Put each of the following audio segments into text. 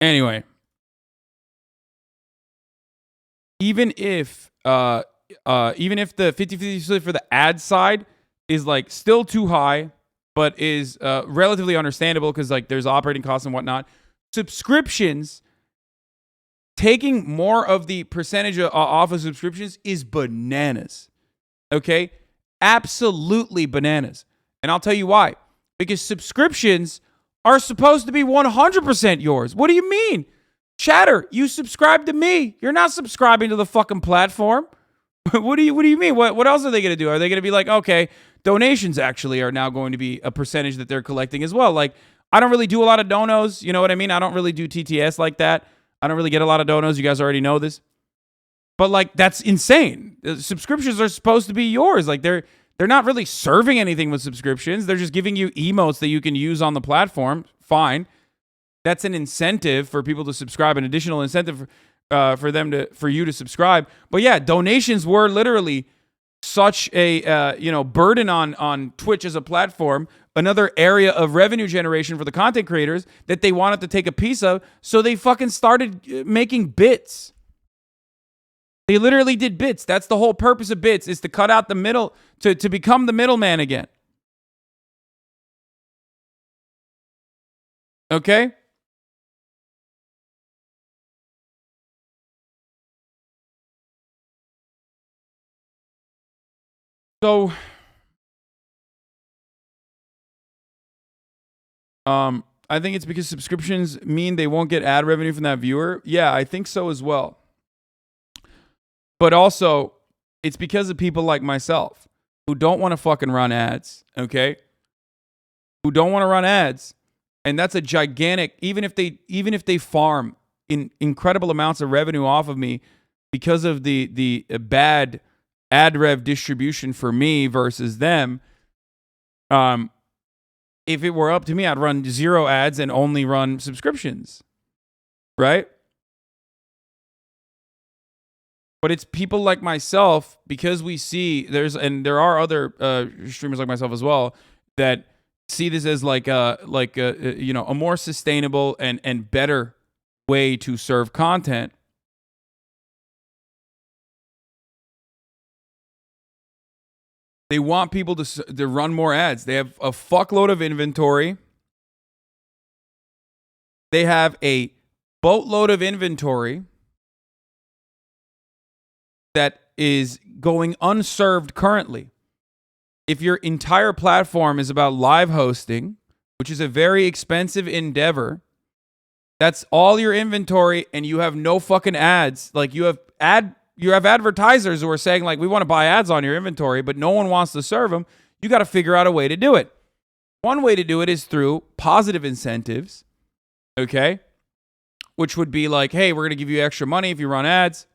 Anyway, even if the 50-50 split for the ad side is like still too high, but is relatively understandable because like there's operating costs and whatnot, subscriptions, taking more of the percentage off of subscriptions is bananas. Okay? Absolutely bananas. And I'll tell you why. Because subscriptions are supposed to be 100% yours. What do you mean? Chatter, you subscribe to me. You're not subscribing to the fucking platform. What do you mean? What else are they going to do? Are they going to be like, okay, donations actually are now going to be a percentage that they're collecting as well? Like, I don't really do a lot of donos. You know what I mean? I don't really do TTS like that. I don't really get a lot of donos. You guys already know this. But like, that's insane. Subscriptions are supposed to be yours. Like they're not really serving anything with subscriptions. They're just giving you emotes that you can use on the platform. Fine. That's an incentive for people to subscribe, an additional incentive for you to subscribe. But yeah, donations were literally such a burden on Twitch as a platform, another area of revenue generation for the content creators that they wanted to take a piece of. So they fucking started making bits. They literally did bits. That's the whole purpose of bits, is to cut out the middle, to become the middleman again. Okay? So, I think it's because subscriptions mean they won't get ad revenue from that viewer. Yeah, I think so as well. But also, it's because of people like myself who don't want to fucking run ads, okay? Who don't want to run ads. And that's a gigantic, even if they farm in incredible amounts of revenue off of me because of the bad ad rev distribution for me versus them, if it were up to me, I'd run 0 ads and only run subscriptions, right? But it's people like myself, because we see there are other streamers like myself as well that see this as like a more sustainable and better way to serve content. They want people to run more ads. They have a fuckload of inventory. They have a boatload of inventory that is going unserved currently. If your entire platform is about live hosting, which is a very expensive endeavor, that's all your inventory, and you have no fucking ads. Like you have advertisers who are saying like, we want to buy ads on your inventory, but no one wants to serve them. You got to figure out a way to do it. One way to do it is through positive incentives, okay? Which would be like, hey, we're going to give you extra money if you run ads.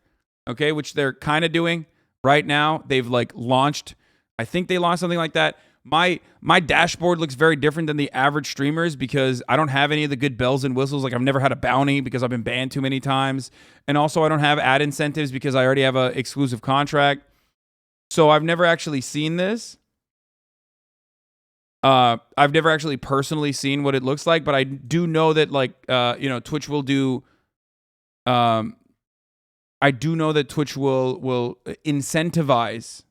Okay, which they're kind of doing right now. They've like launched, I think they launched something like that. My dashboard looks very different than the average streamers because I don't have any of the good bells and whistles. Like I've never had a bounty because I've been banned too many times. And also I don't have ad incentives because I already have an exclusive contract. So I've never actually seen this. I've never actually personally seen what it looks like, but I do know that like, Twitch will do, I do know that Twitch will incentivize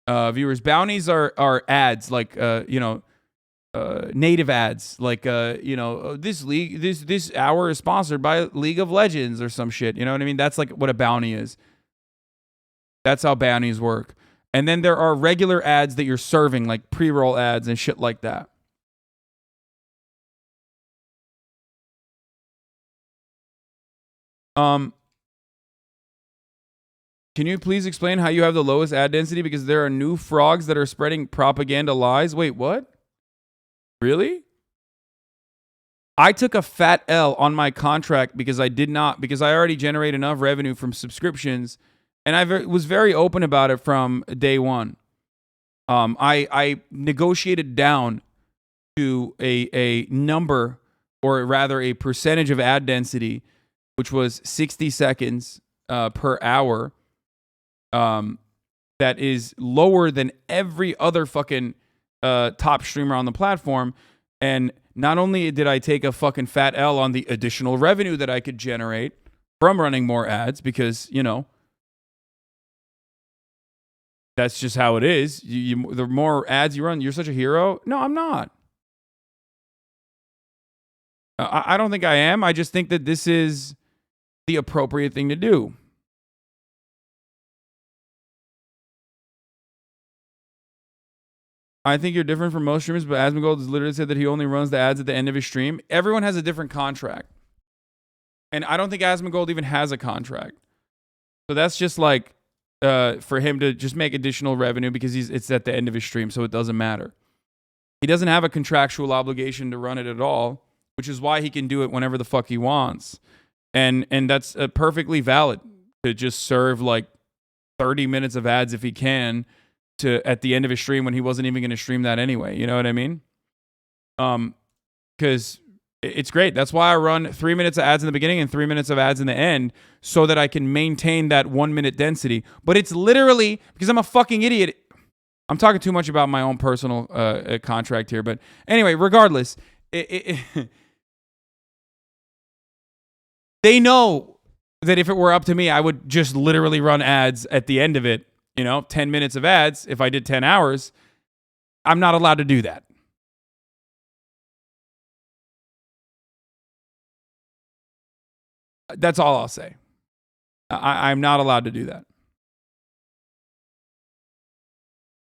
viewers. Bounties are ads, like native ads, like this hour is sponsored by League of Legends or some shit. You know what I mean? That's like what a bounty is. That's how bounties work. And then there are regular ads that you're serving, like pre-roll ads and shit like that. Can you please explain how you have the lowest ad density? Because there are new frogs that are spreading propaganda lies. Wait, what? Really? I took a fat L on my contract because I already generate enough revenue from subscriptions, and I was very open about it from day one. I negotiated down to a number, or rather a percentage of ad density, which was 60 seconds per hour. That is lower than every other fucking top streamer on the platform. And not only did I take a fucking fat L on the additional revenue that I could generate from running more ads, because, you know, that's just how it is. The more ads you run, you're such a hero. No, I'm not. I don't think I am. I just think that this is the appropriate thing to do. I think you're different from most streamers, but Asmongold has literally said that he only runs the ads at the end of his stream. Everyone has a different contract. And I don't think Asmongold even has a contract. So that's just like for him to just make additional revenue because it's at the end of his stream, so it doesn't matter. He doesn't have a contractual obligation to run it at all, which is why he can do it whenever the fuck he wants. And that's perfectly valid to just serve like 30 minutes of ads if he can at the end of his stream when he wasn't even going to stream that anyway. You know what I mean? Because it's great. That's why I run 3 minutes of ads in the beginning and 3 minutes of ads in the end so that I can maintain that 1 minute density. But it's literally because I'm a fucking idiot. I'm talking too much about my own personal contract here. But anyway, regardless, they know that if it were up to me, I would just literally run ads at the end of it. 10 minutes of ads. If I did 10 hours, I'm not allowed to do that. That's all I'll say. I'm not allowed to do that.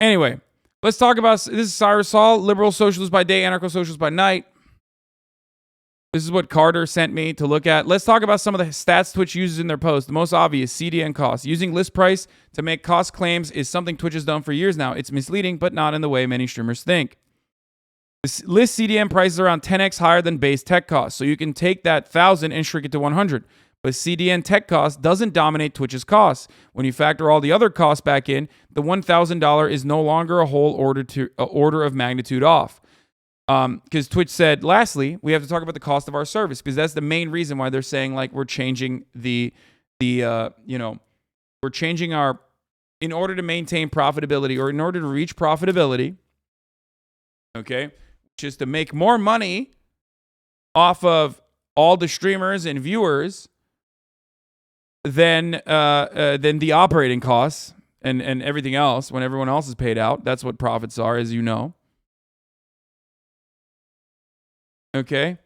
Anyway, let's talk about, this is Cyrus Saul, liberal socialist by day, anarcho-socialist by night. This is what Carter sent me to look at. Let's talk about some of the stats Twitch uses in their posts. The most obvious, CDN costs. Using list price to make cost claims is something Twitch has done for years now. It's misleading, but not in the way many streamers think. This list CDN price is around 10x higher than base tech costs, so you can take that 1,000 and shrink it to 100. But CDN tech cost doesn't dominate Twitch's costs. When you factor all the other costs back in, the $1,000 is no longer a whole order of magnitude off. Because Twitch said, lastly, we have to talk about the cost of our service, because that's the main reason why they're saying like we're changing we're changing in order to maintain profitability, or in order to reach profitability, okay, which is to make more money off of all the streamers and viewers than the operating costs and everything else when everyone else is paid out. That's what profits are, as you know. Okay.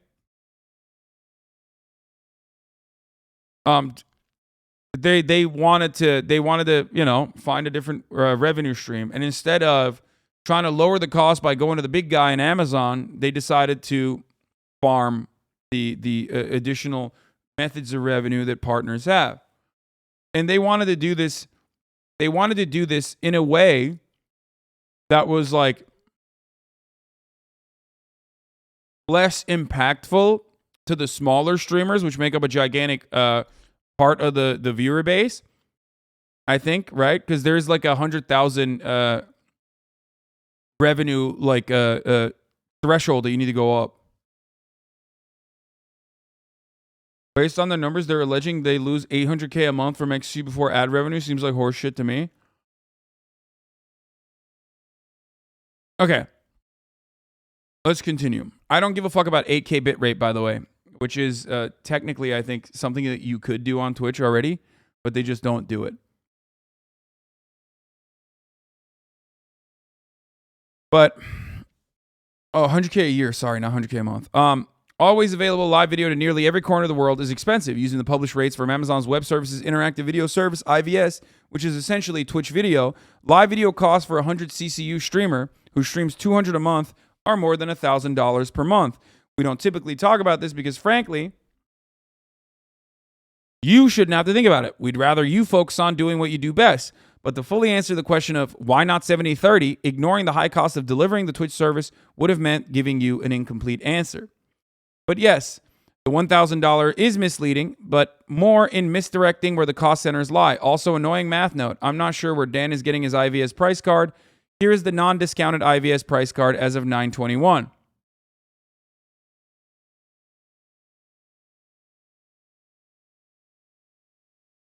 They wanted to find a different revenue stream, and instead of trying to lower the cost by going to the big guy in Amazon, they decided to farm the additional methods of revenue that partners have. And they wanted to do this. They wanted to do this in a way that was like less impactful to the smaller streamers, which make up a gigantic part of the viewer base, I think, right? Because there's like 100,000 revenue threshold that you need to go up. Based on the numbers, they're alleging they lose $800K a month from XG before ad revenue. Seems like horse shit to me. Okay. Let's continue. I don't give a fuck about 8K bitrate, by the way, which is technically, I think, something that you could do on Twitch already, but they just don't do it. But, 100K a year. Sorry, not 100K a month. Always available live video to nearly every corner of the world is expensive. Using the published rates from Amazon's Web Services Interactive Video Service, IVS, which is essentially Twitch video, live video costs for a 100 CCU streamer who streams 200 a month are more than $1,000 per month. We don't typically talk about this because, frankly, you shouldn't have to think about it. We'd rather you focus on doing what you do best. But to fully answer the question of why not 70-30, ignoring the high cost of delivering the Twitch service would have meant giving you an incomplete answer. But yes, the $1,000 is misleading, but more in misdirecting where the cost centers lie. Also, annoying math note. I'm not sure where Dan is getting his IVS price card. Here is the non-discounted IVS price card as of 9/21.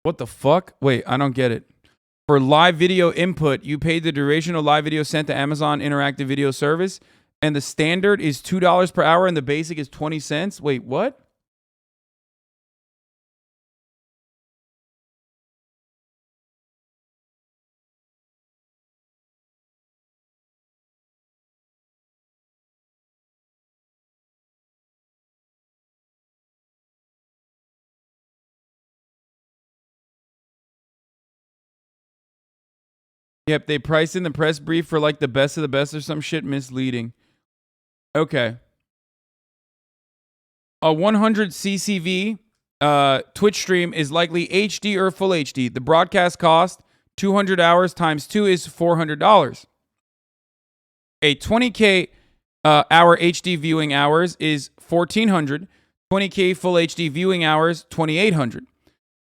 What the fuck? Wait, I don't get it. For live video input, you paid the duration of live video sent to Amazon Interactive Video Service. and the standard is $2 per hour and the basic is 20 cents. Wait, what? Yep, they priced in the press brief for like the best of the best or some shit, misleading. Okay. A 100 CCV Twitch stream is likely HD or full HD. The broadcast cost, 200 hours times 2 is $400. A 20K hour HD viewing hours is 1,400. 20K full HD viewing hours, 2,800.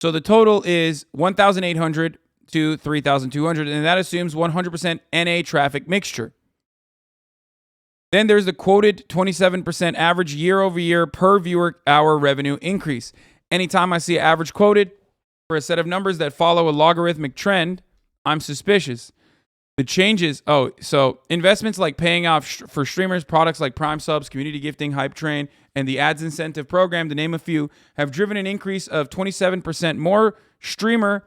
So the total is 1,800 to 3,200, and that assumes 100% NA traffic mixture. Then there's the quoted 27% average year-over-year per viewer hour revenue increase. Anytime I see average quoted for a set of numbers that follow a logarithmic trend, I'm suspicious. The changes, so investments like paying off for streamers, products like Prime Subs, Community Gifting, Hype Train, and the Ads Incentive Program, to name a few, have driven an increase of 27% more streamer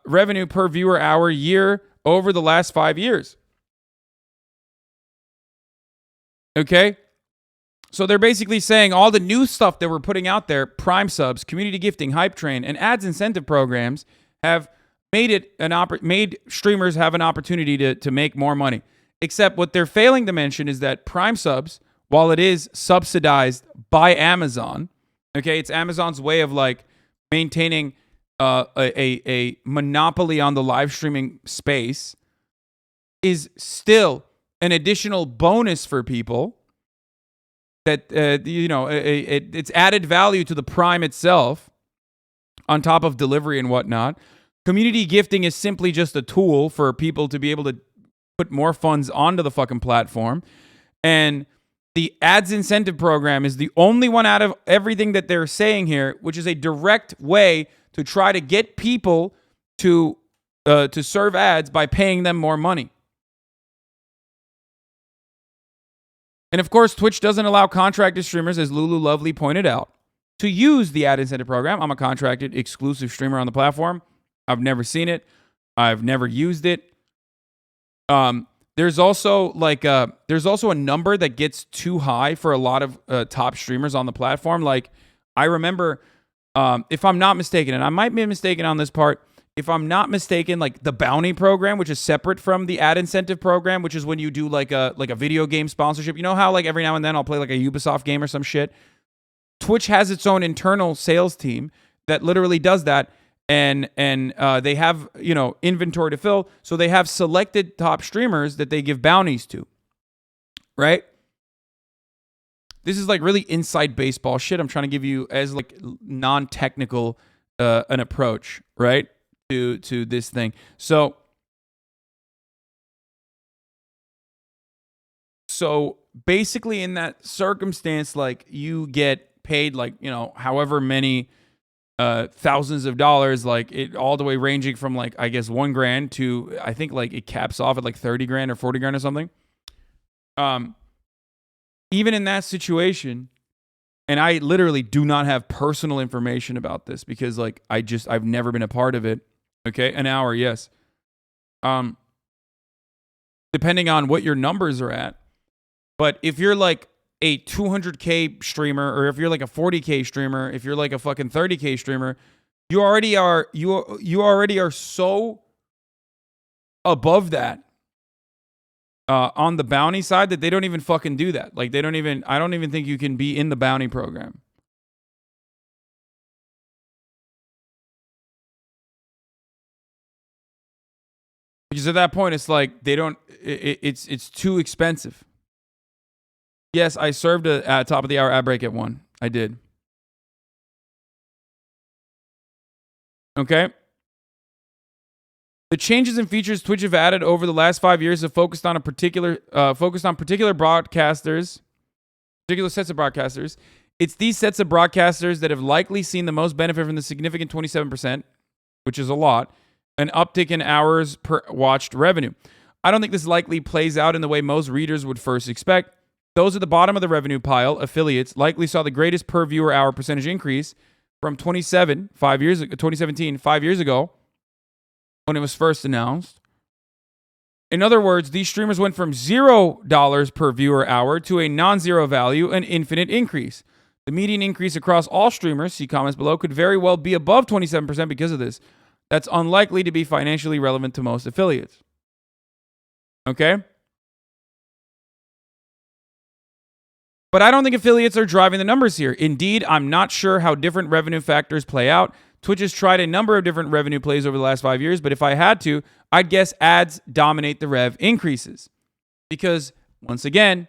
revenue per viewer hour year over the last 5 years. Okay? So they're basically saying all the new stuff that we're putting out there, Prime Subs, Community Gifting, Hype Train, and Ads Incentive Programs, have made streamers have an opportunity to make more money. Except what they're failing to mention is that Prime Subs, while it is subsidized by Amazon, okay, it's Amazon's way of like maintaining a monopoly on the live streaming space, is still an additional bonus for people that it's added value to the Prime itself on top of delivery and whatnot. Community gifting is simply just a tool for people to be able to put more funds onto the fucking platform. And the ads incentive program is the only one out of everything that they're saying here, which is a direct way to try to get people to serve ads by paying them more money. And of course, Twitch doesn't allow contracted streamers, as Lulu Lovely pointed out, to use the ad incentive program. I'm a contracted exclusive streamer on the platform. I've never seen it. I've never used it. There's also a number that gets too high for a lot of top streamers on the platform. Like, I remember, if I'm not mistaken, and I might be mistaken on this part, if I'm not mistaken, like the bounty program, which is separate from the ad incentive program, which is when you do like a video game sponsorship. You know how like every now and then I'll play like a Ubisoft game or some shit? Twitch has its own internal sales team that literally does that. And they have, inventory to fill. So they have selected top streamers that they give bounties to, right? This is like really inside baseball shit I'm trying to give you as like non-technical an approach, right? To this thing. So basically in that circumstance, like you get paid like, however many thousands of dollars, like it all the way ranging from like, I guess $1,000 to, I think like it caps off at like 30 grand or 40 grand or something. Even in that situation, and I literally do not have personal information about this because like I've never been a part of it. Okay. An hour. Yes. Depending on what your numbers are at, but if you're like a 200K streamer, or if you're like a 40K streamer, if you're like a fucking 30K streamer, you already are so above that on the bounty side that they don't even fucking do that. Like I don't even think you can be in the bounty program. Because at that point it's like it's too expensive. Yes, I served a top of the hour ad break at 1. I did. Okay. The changes and features Twitch have added over the last 5 years have focused on particular broadcasters, particular sets of broadcasters. It's these sets of broadcasters that have likely seen the most benefit from the significant 27%, which is a lot, an uptick in hours per watched revenue. I don't think this likely plays out in the way most readers would first expect. Those at the bottom of the revenue pile, affiliates, likely saw the greatest per viewer hour percentage increase from 2017, 5 years ago, when it was first announced. In other words, these streamers went from $0 per viewer hour to a non-zero value, an infinite increase. The median increase across all streamers, see comments below, could very well be above 27% because of this. That's unlikely to be financially relevant to most affiliates. Okay? But I don't think affiliates are driving the numbers here. Indeed, I'm not sure how different revenue factors play out. Twitch has tried a number of different revenue plays over the last 5 years, but if I had to, I'd guess ads dominate the rev increases. Because, once again,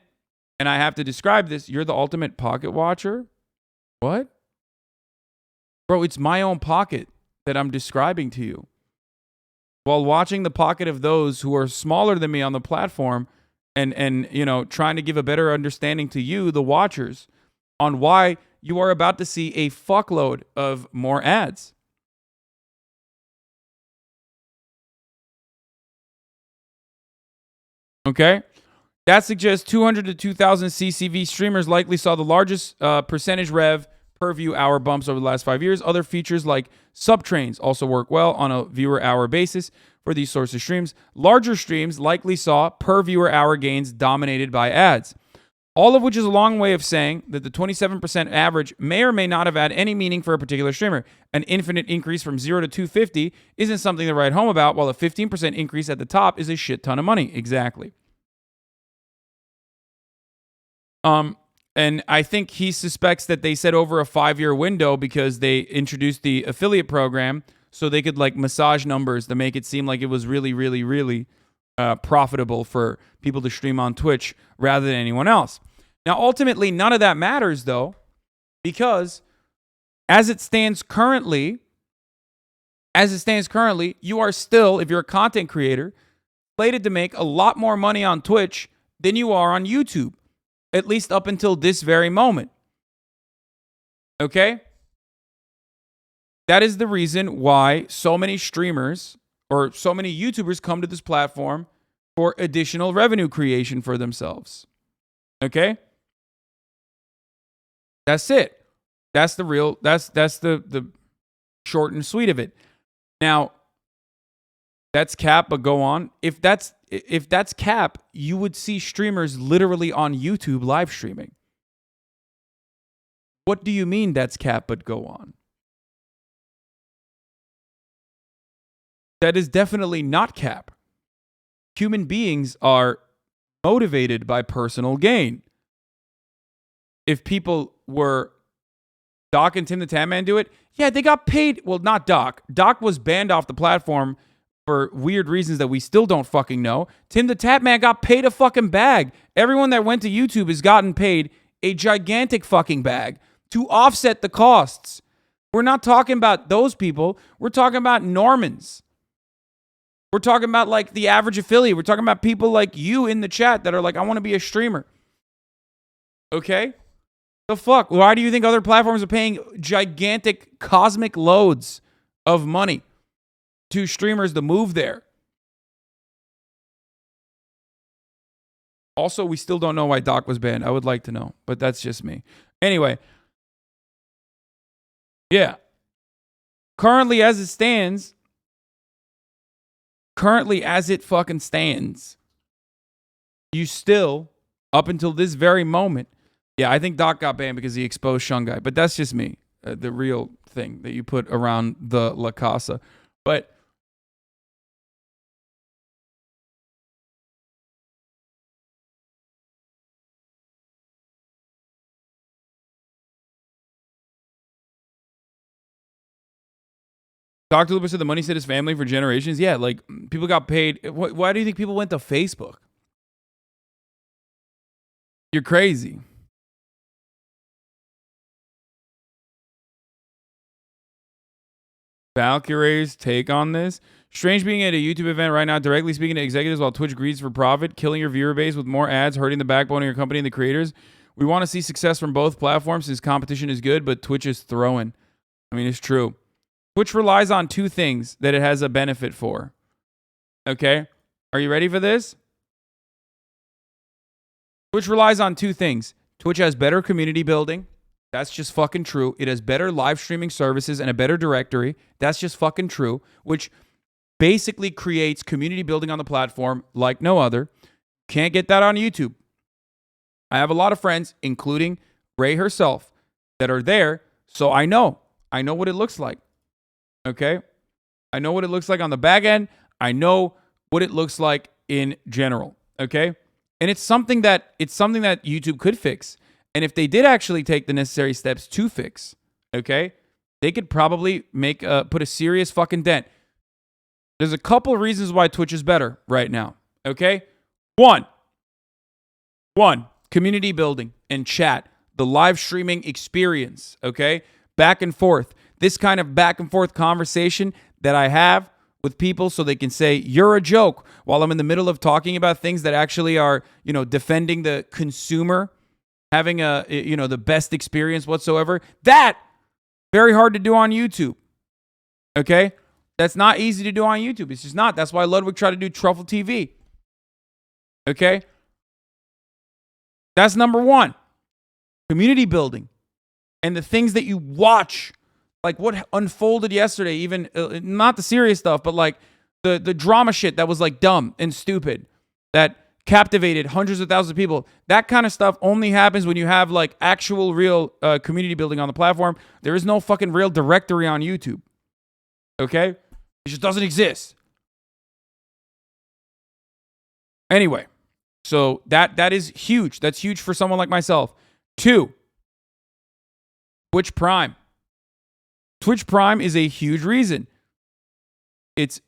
and I have to describe this, you're the ultimate pocket watcher? What? Bro, it's my own pocket that I'm describing to you. While watching the pocket of those who are smaller than me on the platform and you know, trying to give a better understanding to you, the watchers, on why you are about to see a fuckload of more ads. Okay? That suggests 200 to 2,000 CCV streamers likely saw the largest percentage rev per view hour bumps over the last 5 years. Other features like subtrains also work well on a viewer hour basis for these sorts of streams. Larger streams likely saw per viewer hour gains dominated by ads. All of which is a long way of saying that the 27% average may or may not have had any meaning for a particular streamer. An infinite increase from 0 to 250 isn't something to write home about, while a 15% increase at the top is a shit ton of money. Exactly. And I think he suspects that they said over a 5-year window because they introduced the affiliate program so they could like massage numbers to make it seem like it was really, really, really profitable for people to stream on Twitch rather than anyone else. Now, ultimately, none of that matters, though, because as it stands currently, you are still, if you're a content creator, slated to make a lot more money on Twitch than you are on YouTube, at least up until this very moment. Okay? That is the reason why so many streamers or so many YouTubers come to this platform for additional revenue creation for themselves. Okay? That's it. That's the real, that's the short and sweet of it. Now, that's cap, but go on. If that's cap, you would see streamers literally on YouTube live streaming. What do you mean that's cap, but go on? That is definitely not cap. Human beings are motivated by personal gain. If people were Doc and Tim the Tatman do it, yeah, they got paid. Well, not Doc. Doc was banned off the platform for weird reasons that we still don't fucking know. Tim the Tatman got paid a fucking bag. Everyone that went to YouTube has gotten paid a gigantic fucking bag to offset the costs. We're not talking about those people. We're talking about Normans. We're talking about like the average affiliate. We're talking about people like you in the chat that are like, I want to be a streamer. Okay? The fuck? Why do you think other platforms are paying gigantic cosmic loads of money to streamers to move there? Also, we still don't know why Doc was banned. I would like to know, but that's just me. Anyway. Yeah. Currently as it fucking stands, you still, up until this very moment, yeah, I think Doc got banned because he exposed Shungai, but that's just me, the real thing that you put around the La Casa. But Dr. Lupus said the money said his family for generations. Yeah, like people got paid. Why do you think people went to Facebook? You're crazy. Valkyrie's take on this. Strange being at a YouTube event right now, directly speaking to executives while Twitch greeds for profit, killing your viewer base with more ads, hurting the backbone of your company and the creators. We want to see success from both platforms since competition is good, but Twitch is throwing. I mean, it's true. Twitch relies on two things that it has a benefit for. Okay? Are you ready for this? Twitch relies on two things. Twitch has better community building. That's just fucking true. It has better live streaming services and a better directory. That's just fucking true, which basically creates community building on the platform like no other. Can't get that on YouTube. I have a lot of friends, including Ray herself, that are there, so I know what it looks like. Okay? I know what it looks like on the back end. I know what it looks like in general. Okay? And it's something that YouTube could fix. And if they did actually take the necessary steps to fix, okay, they could probably put a serious fucking dent. There's a couple of reasons why Twitch is better right now. Okay? One, community building and chat, the live streaming experience, okay? Back and forth. This kind of back and forth conversation that I have with people so they can say, you're a joke, while I'm in the middle of talking about things that actually are, defending the consumer, having the best experience whatsoever. That, very hard to do on YouTube, okay? That's not easy to do on YouTube. It's just not. That's why Ludwig tried to do Truffle TV, okay? That's number one. Community building and the things that you watch, like what unfolded yesterday, even not the serious stuff, but like the drama shit that was like dumb and stupid that captivated hundreds of thousands of people. That kind of stuff only happens when you have like actual real community building on the platform. There is no fucking real directory on YouTube. Okay? It just doesn't exist. Anyway, so that is huge. That's huge for someone like myself. 2, Twitch Prime. Twitch Prime is a huge reason. It's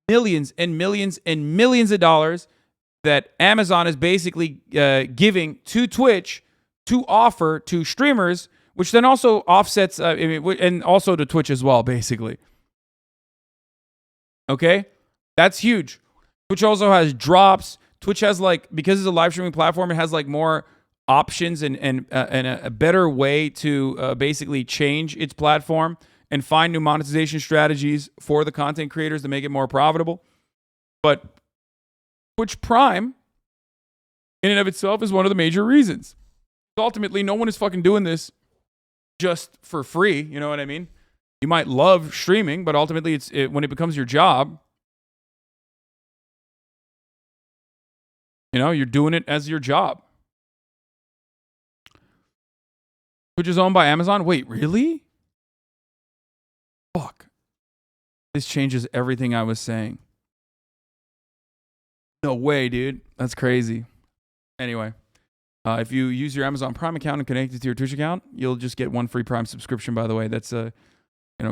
millions and millions and millions of dollars that Amazon is basically giving to Twitch to offer to streamers, which then also offsets, and also to Twitch as well, basically. Okay? That's huge. Twitch also has drops. Twitch has because it's a live streaming platform, it has more options and a better way to basically change its platform and find new monetization strategies for the content creators to make it more profitable. But Twitch Prime, in and of itself, is one of the major reasons. Ultimately, no one is fucking doing this just for free. You know what I mean? You might love streaming, but ultimately, when it becomes your job, you're doing it as your job. Twitch is owned by Amazon? Wait, really? Fuck. This changes everything I was saying. No way, dude. That's crazy. Anyway, if you use your Amazon Prime account and connect it to your Twitch account, you'll just get one free Prime subscription, by the way. That's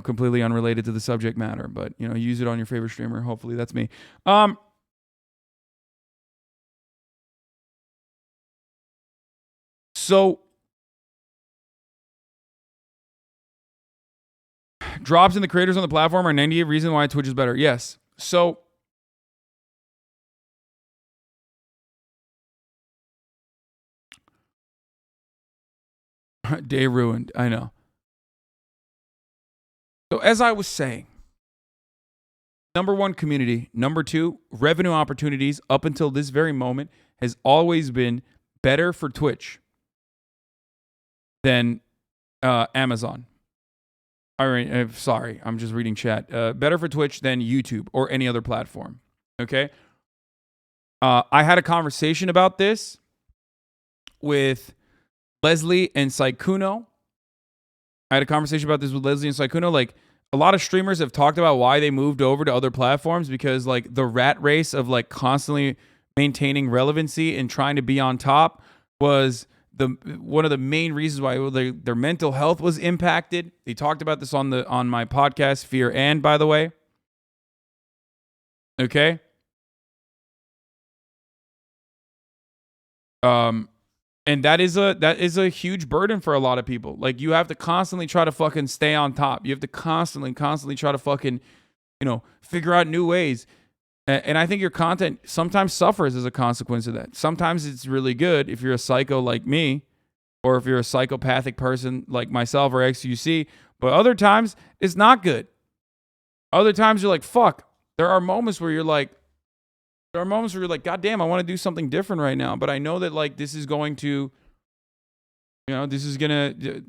completely unrelated to the subject matter, but use it on your favorite streamer. Hopefully that's me. So drops in the creators on the platform are 98 reasons why Twitch is better. Yes. So day ruined. I know. So as I was saying, number 1, community. Number 2, revenue opportunities up until this very moment has always been better for Twitch than Amazon. All right, sorry, I'm just reading chat. Better for Twitch than YouTube or any other platform. Okay. I had a conversation about this with Leslie and Saikuno. Like a lot of streamers have talked about why they moved over to other platforms because the rat race of constantly maintaining relevancy and trying to be on top was one of the main reasons why their mental health was impacted. They talked about this on my podcast, Fear and, by the way. Okay. And that is a huge burden for a lot of people. You have to constantly try to fucking stay on top. You have to constantly try to fucking, figure out new ways. And I think your content sometimes suffers as a consequence of that. Sometimes it's really good if you're a psycho like me, or if you're a psychopathic person like myself or XUC. But other times, it's not good. Other times, you're like, fuck. There are moments where you're like, There are moments where you're like, God damn, I want to do something different right now. But I know that like this is going to, this is going to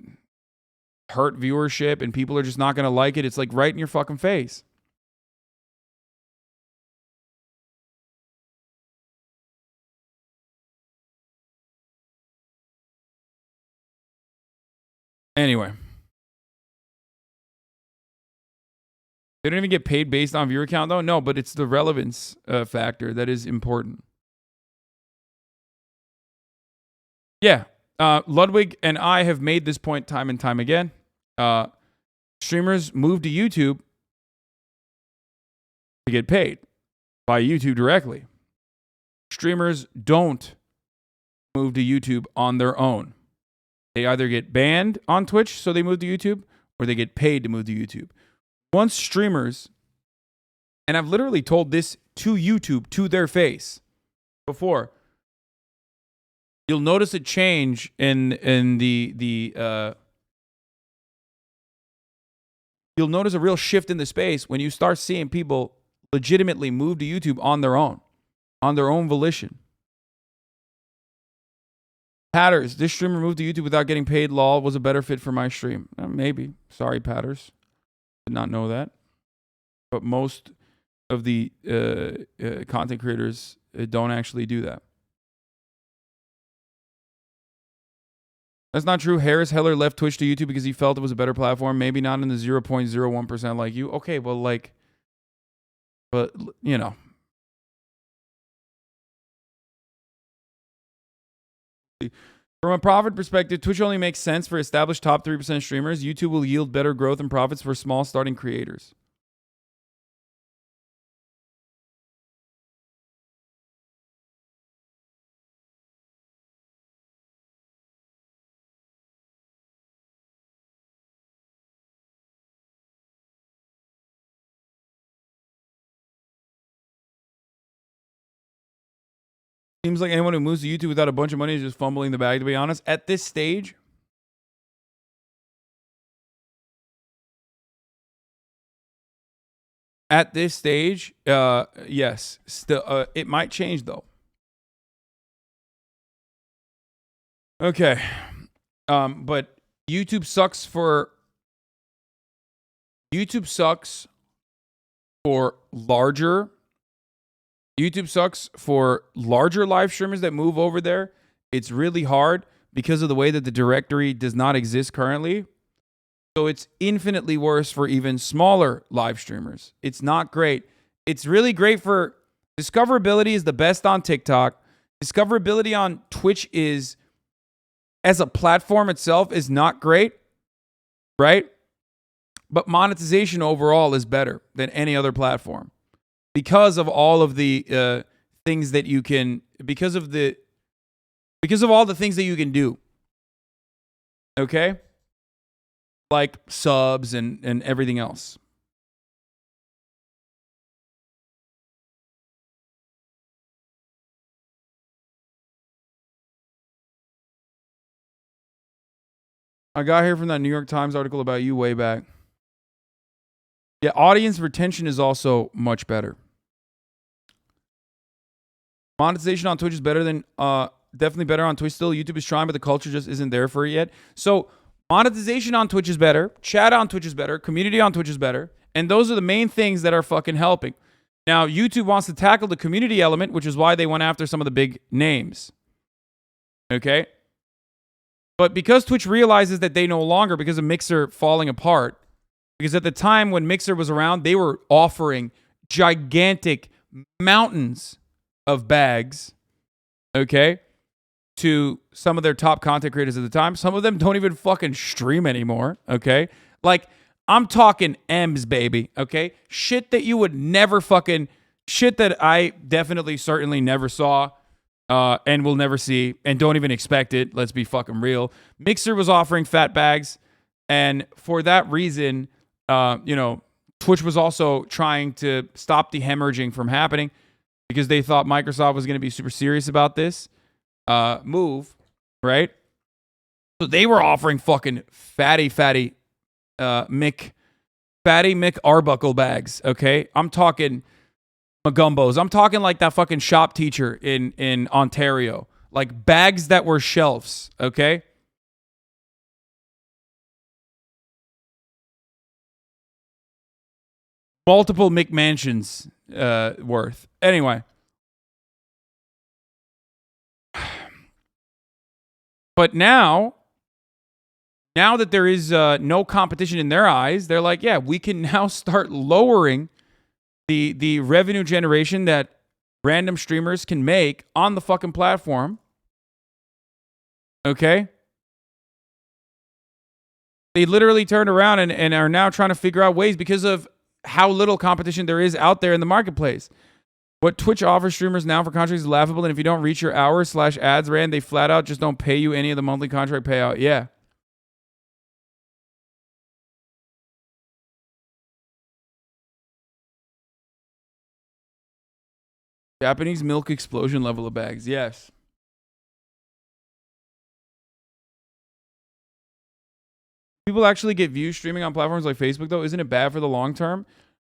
hurt viewership and people are just not going to like it. It's like right in your fucking face. Anyway. They don't even get paid based on viewer count, though? No, but it's the relevance factor that is important. Yeah. Ludwig and I have made this point time and time again. Streamers move to YouTube to get paid by YouTube directly. Streamers don't move to YouTube on their own. They either get banned on Twitch, so they move to YouTube, or they get paid to move to YouTube. Once streamers, and I've literally told this to YouTube to their face before, you'll notice a change in the you'll notice a real shift in the space when you start seeing people legitimately move to YouTube on their own volition. Patters, this streamer moved to YouTube without getting paid. Lol, was a better fit for my stream. Maybe. Sorry, Patters. Did not know that. But most of the content creators don't actually do that. That's not true. Harris Heller left Twitch to YouTube because he felt it was a better platform. Maybe not in the 0.01% like you. Okay, well, like, but, you know. From a profit perspective, Twitch only makes sense for established top 3% streamers. YouTube will yield better growth and profits for small starting creators. Seems like anyone who moves to YouTube without a bunch of money is just fumbling the bag, to be honest. At this stage, yes. Still, it might change, though. Okay. But YouTube sucks for larger. YouTube sucks for larger live streamers that move over there. It's really hard because of the way that the directory does not exist currently. So it's infinitely worse for even smaller live streamers. It's not great. It's really great for discoverability is the best on TikTok. Discoverability on Twitch is, as a platform itself, is not great, right? But monetization overall is better than any other platform because of all of the things that you can, because of all the things that you can do. Okay? Like subs and everything else. I got here from that New York Times article about you way back. Yeah, audience retention is also much better. Monetization on Twitch is better than, definitely better on Twitch still. YouTube is trying, but the culture just isn't there for it yet. So monetization on Twitch is better. Chat on Twitch is better. Community on Twitch is better. And those are the main things that are fucking helping. Now, YouTube wants to tackle the community element, which is why they went after some of the big names. Okay? But because Twitch realizes that they no longer, because of Mixer falling apart, because at the time when Mixer was around, they were offering gigantic mountains of bags, okay, to some of their top content creators at the time. Some of them don't even fucking stream anymore, okay? Like, I'm talking M's, baby, okay? Shit that you would never fucking, shit that I definitely, certainly never saw and will never see and don't even expect it. Let's be fucking real. Mixer was offering fat bags, and for that reason, Twitch was also trying to stop the hemorrhaging from happening because they thought Microsoft was going to be super serious about this move, right? So they were offering fucking fatty Mick Arbuckle bags, okay? I'm talking Magumbos. I'm talking like that fucking shop teacher in Ontario. Like bags that were shelves, okay? Multiple McMansions worth. Anyway. But now that there is no competition in their eyes, they're like, yeah, we can now start lowering the revenue generation that random streamers can make on the fucking platform. Okay? They literally turned around and are now trying to figure out ways because of how little competition there is out there in the marketplace. What Twitch offers streamers now for contracts is laughable, and if you don't reach your hours/ads ran, they flat out just don't pay you any of the monthly contract payout. Yeah. Japanese milk explosion level of bags. Yes. People actually get views streaming on platforms like Facebook, though. Isn't it bad for the long term?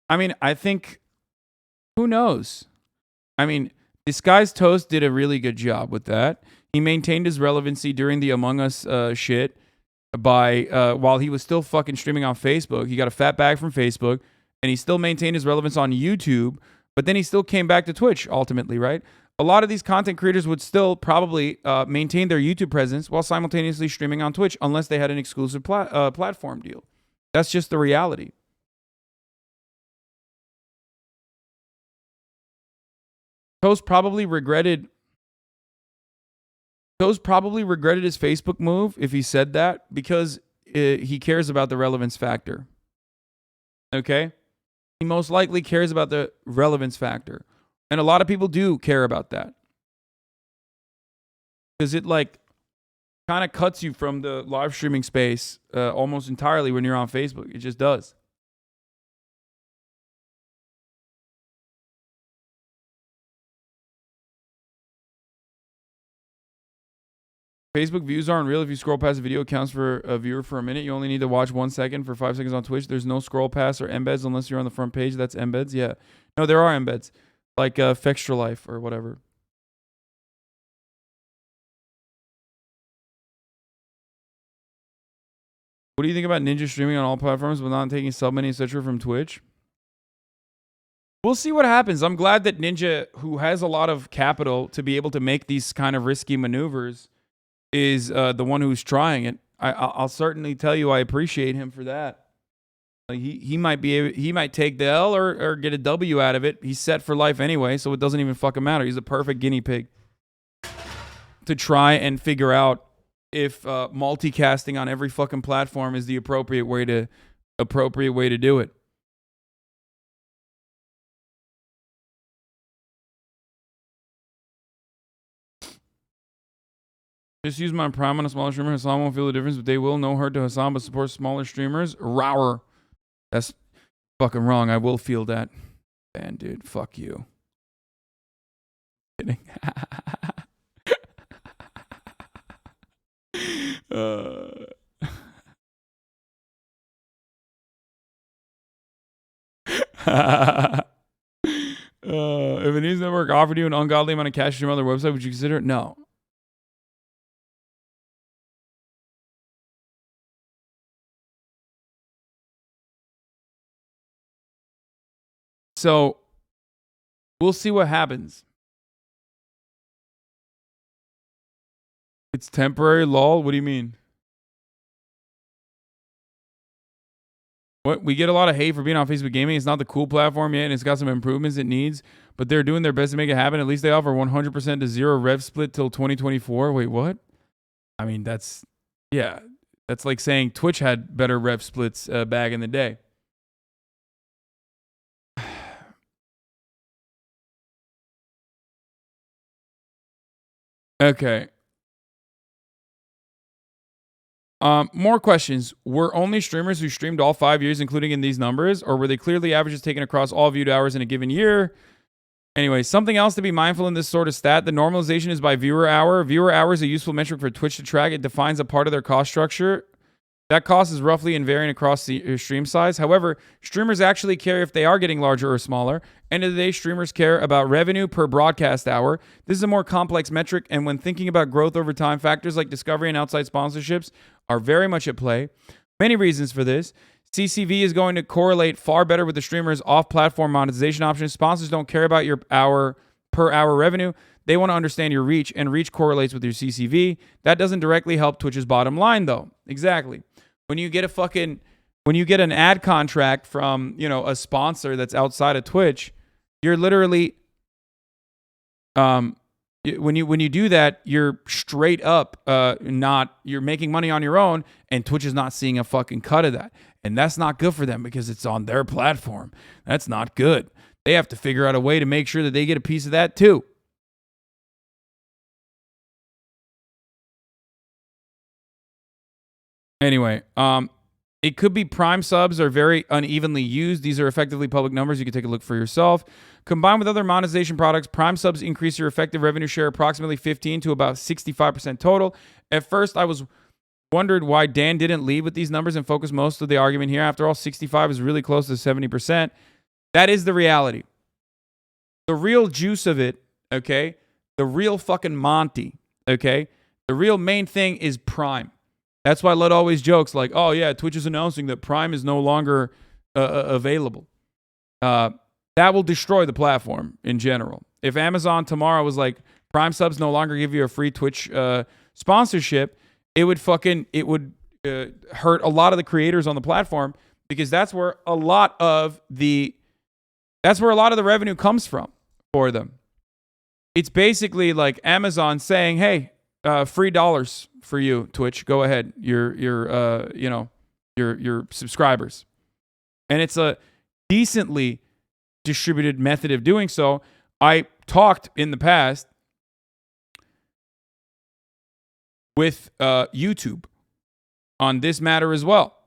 I mean, I think, who knows? I mean, Disguised Toast did a really good job with that. He maintained his relevancy during the Among Us shit by while he was still fucking streaming on Facebook. He got a fat bag from Facebook, and he still maintained his relevance on YouTube, but then he still came back to Twitch ultimately, right? A lot of these content creators would still probably maintain their YouTube presence while simultaneously streaming on Twitch unless they had an exclusive platform deal. That's just the reality. Toast probably regretted his Facebook move if he said that because he cares about the relevance factor. Okay? He most likely cares about the relevance factor. And a lot of people do care about that. Because it like kind of cuts you from the live streaming space almost entirely when you're on Facebook. It just does. Facebook views aren't real. If you scroll past a video, it counts for a viewer for a minute. You only need to watch 1 second for 5 seconds on Twitch. There's no scroll past or embeds unless you're on the front page. That's embeds. Yeah. No, there are embeds. Like Fextra Life or whatever. What do you think about Ninja streaming on all platforms but not taking sub money, etc. from Twitch? We'll see what happens. I'm glad that Ninja, who has a lot of capital to be able to make these kind of risky maneuvers, is the one who's trying it. I'll certainly tell you I appreciate him for that. Like he might take the L or get a W out of it. He's set for life anyway, so it doesn't even fucking matter. He's a perfect guinea pig to try and figure out if multicasting on every fucking platform is the appropriate way to do it. Just use my Prime on a smaller streamer. Hasan won't feel the difference, but they will. No hurt to Hasan, but support smaller streamers. Rower. That's fucking wrong. I will feel that. Man, dude, fuck you. Kidding. If a news network offered you an ungodly amount of cash from their website, would you consider it? No. So we'll see what happens. It's temporary, lol. What do you mean? What? We get a lot of hate for being on Facebook Gaming. It's not the cool platform yet, and it's got some improvements it needs, but they're doing their best to make it happen. At least they offer 100% to zero rev split till 2024. Wait, what? I mean, that's like saying Twitch had better rev splits back in the day. Okay. More questions. Were only streamers who streamed all 5 years including in these numbers, or were they clearly averages taken across all viewed hours in a given year? Anyway, something else to be mindful in this sort of stat. The normalization is by viewer hour. Viewer hour is a useful metric for Twitch to track. It defines a part of their cost structure That cost is roughly invariant across the stream size. However, streamers actually care if they are getting larger or smaller. End of the day, streamers care about revenue per broadcast hour. This is a more complex metric, and when thinking about growth over time, factors like discovery and outside sponsorships are very much at play. Many reasons for this. CCV is going to correlate far better with the streamer's off-platform monetization options. Sponsors don't care about your per hour revenue. They want to understand your reach, and reach correlates with your CCV. That doesn't directly help Twitch's bottom line, though. Exactly. When you get an ad contract from, a sponsor that's outside of Twitch, you're literally, when you do that, you're straight up you're making money on your own, and Twitch is not seeing a fucking cut of that. And that's not good for them because it's on their platform. That's not good. They have to figure out a way to make sure that they get a piece of that too. Anyway, it could be Prime subs are very unevenly used. These are effectively public numbers. You can take a look for yourself. Combined with other monetization products, Prime subs increase your effective revenue share approximately 15 to about 65% total. At first, I was wondered why Dan didn't lead with these numbers and focus most of the argument here. After all, 65 is really close to 70%. That is the reality. The real juice of it, okay? The real fucking Monty, okay? The real main thing is Prime. That's why Lud always jokes like, oh, yeah, Twitch is announcing that Prime is no longer available. That will destroy the platform in general. If Amazon tomorrow was like, Prime subs no longer give you a free Twitch sponsorship, it would hurt a lot of the creators on the platform, because that's where a lot of the revenue comes from for them. It's basically like Amazon saying, hey, free dollars for you, Twitch. Go ahead. Your subscribers. And it's a decently distributed method of doing so. I talked in the past with YouTube on this matter as well.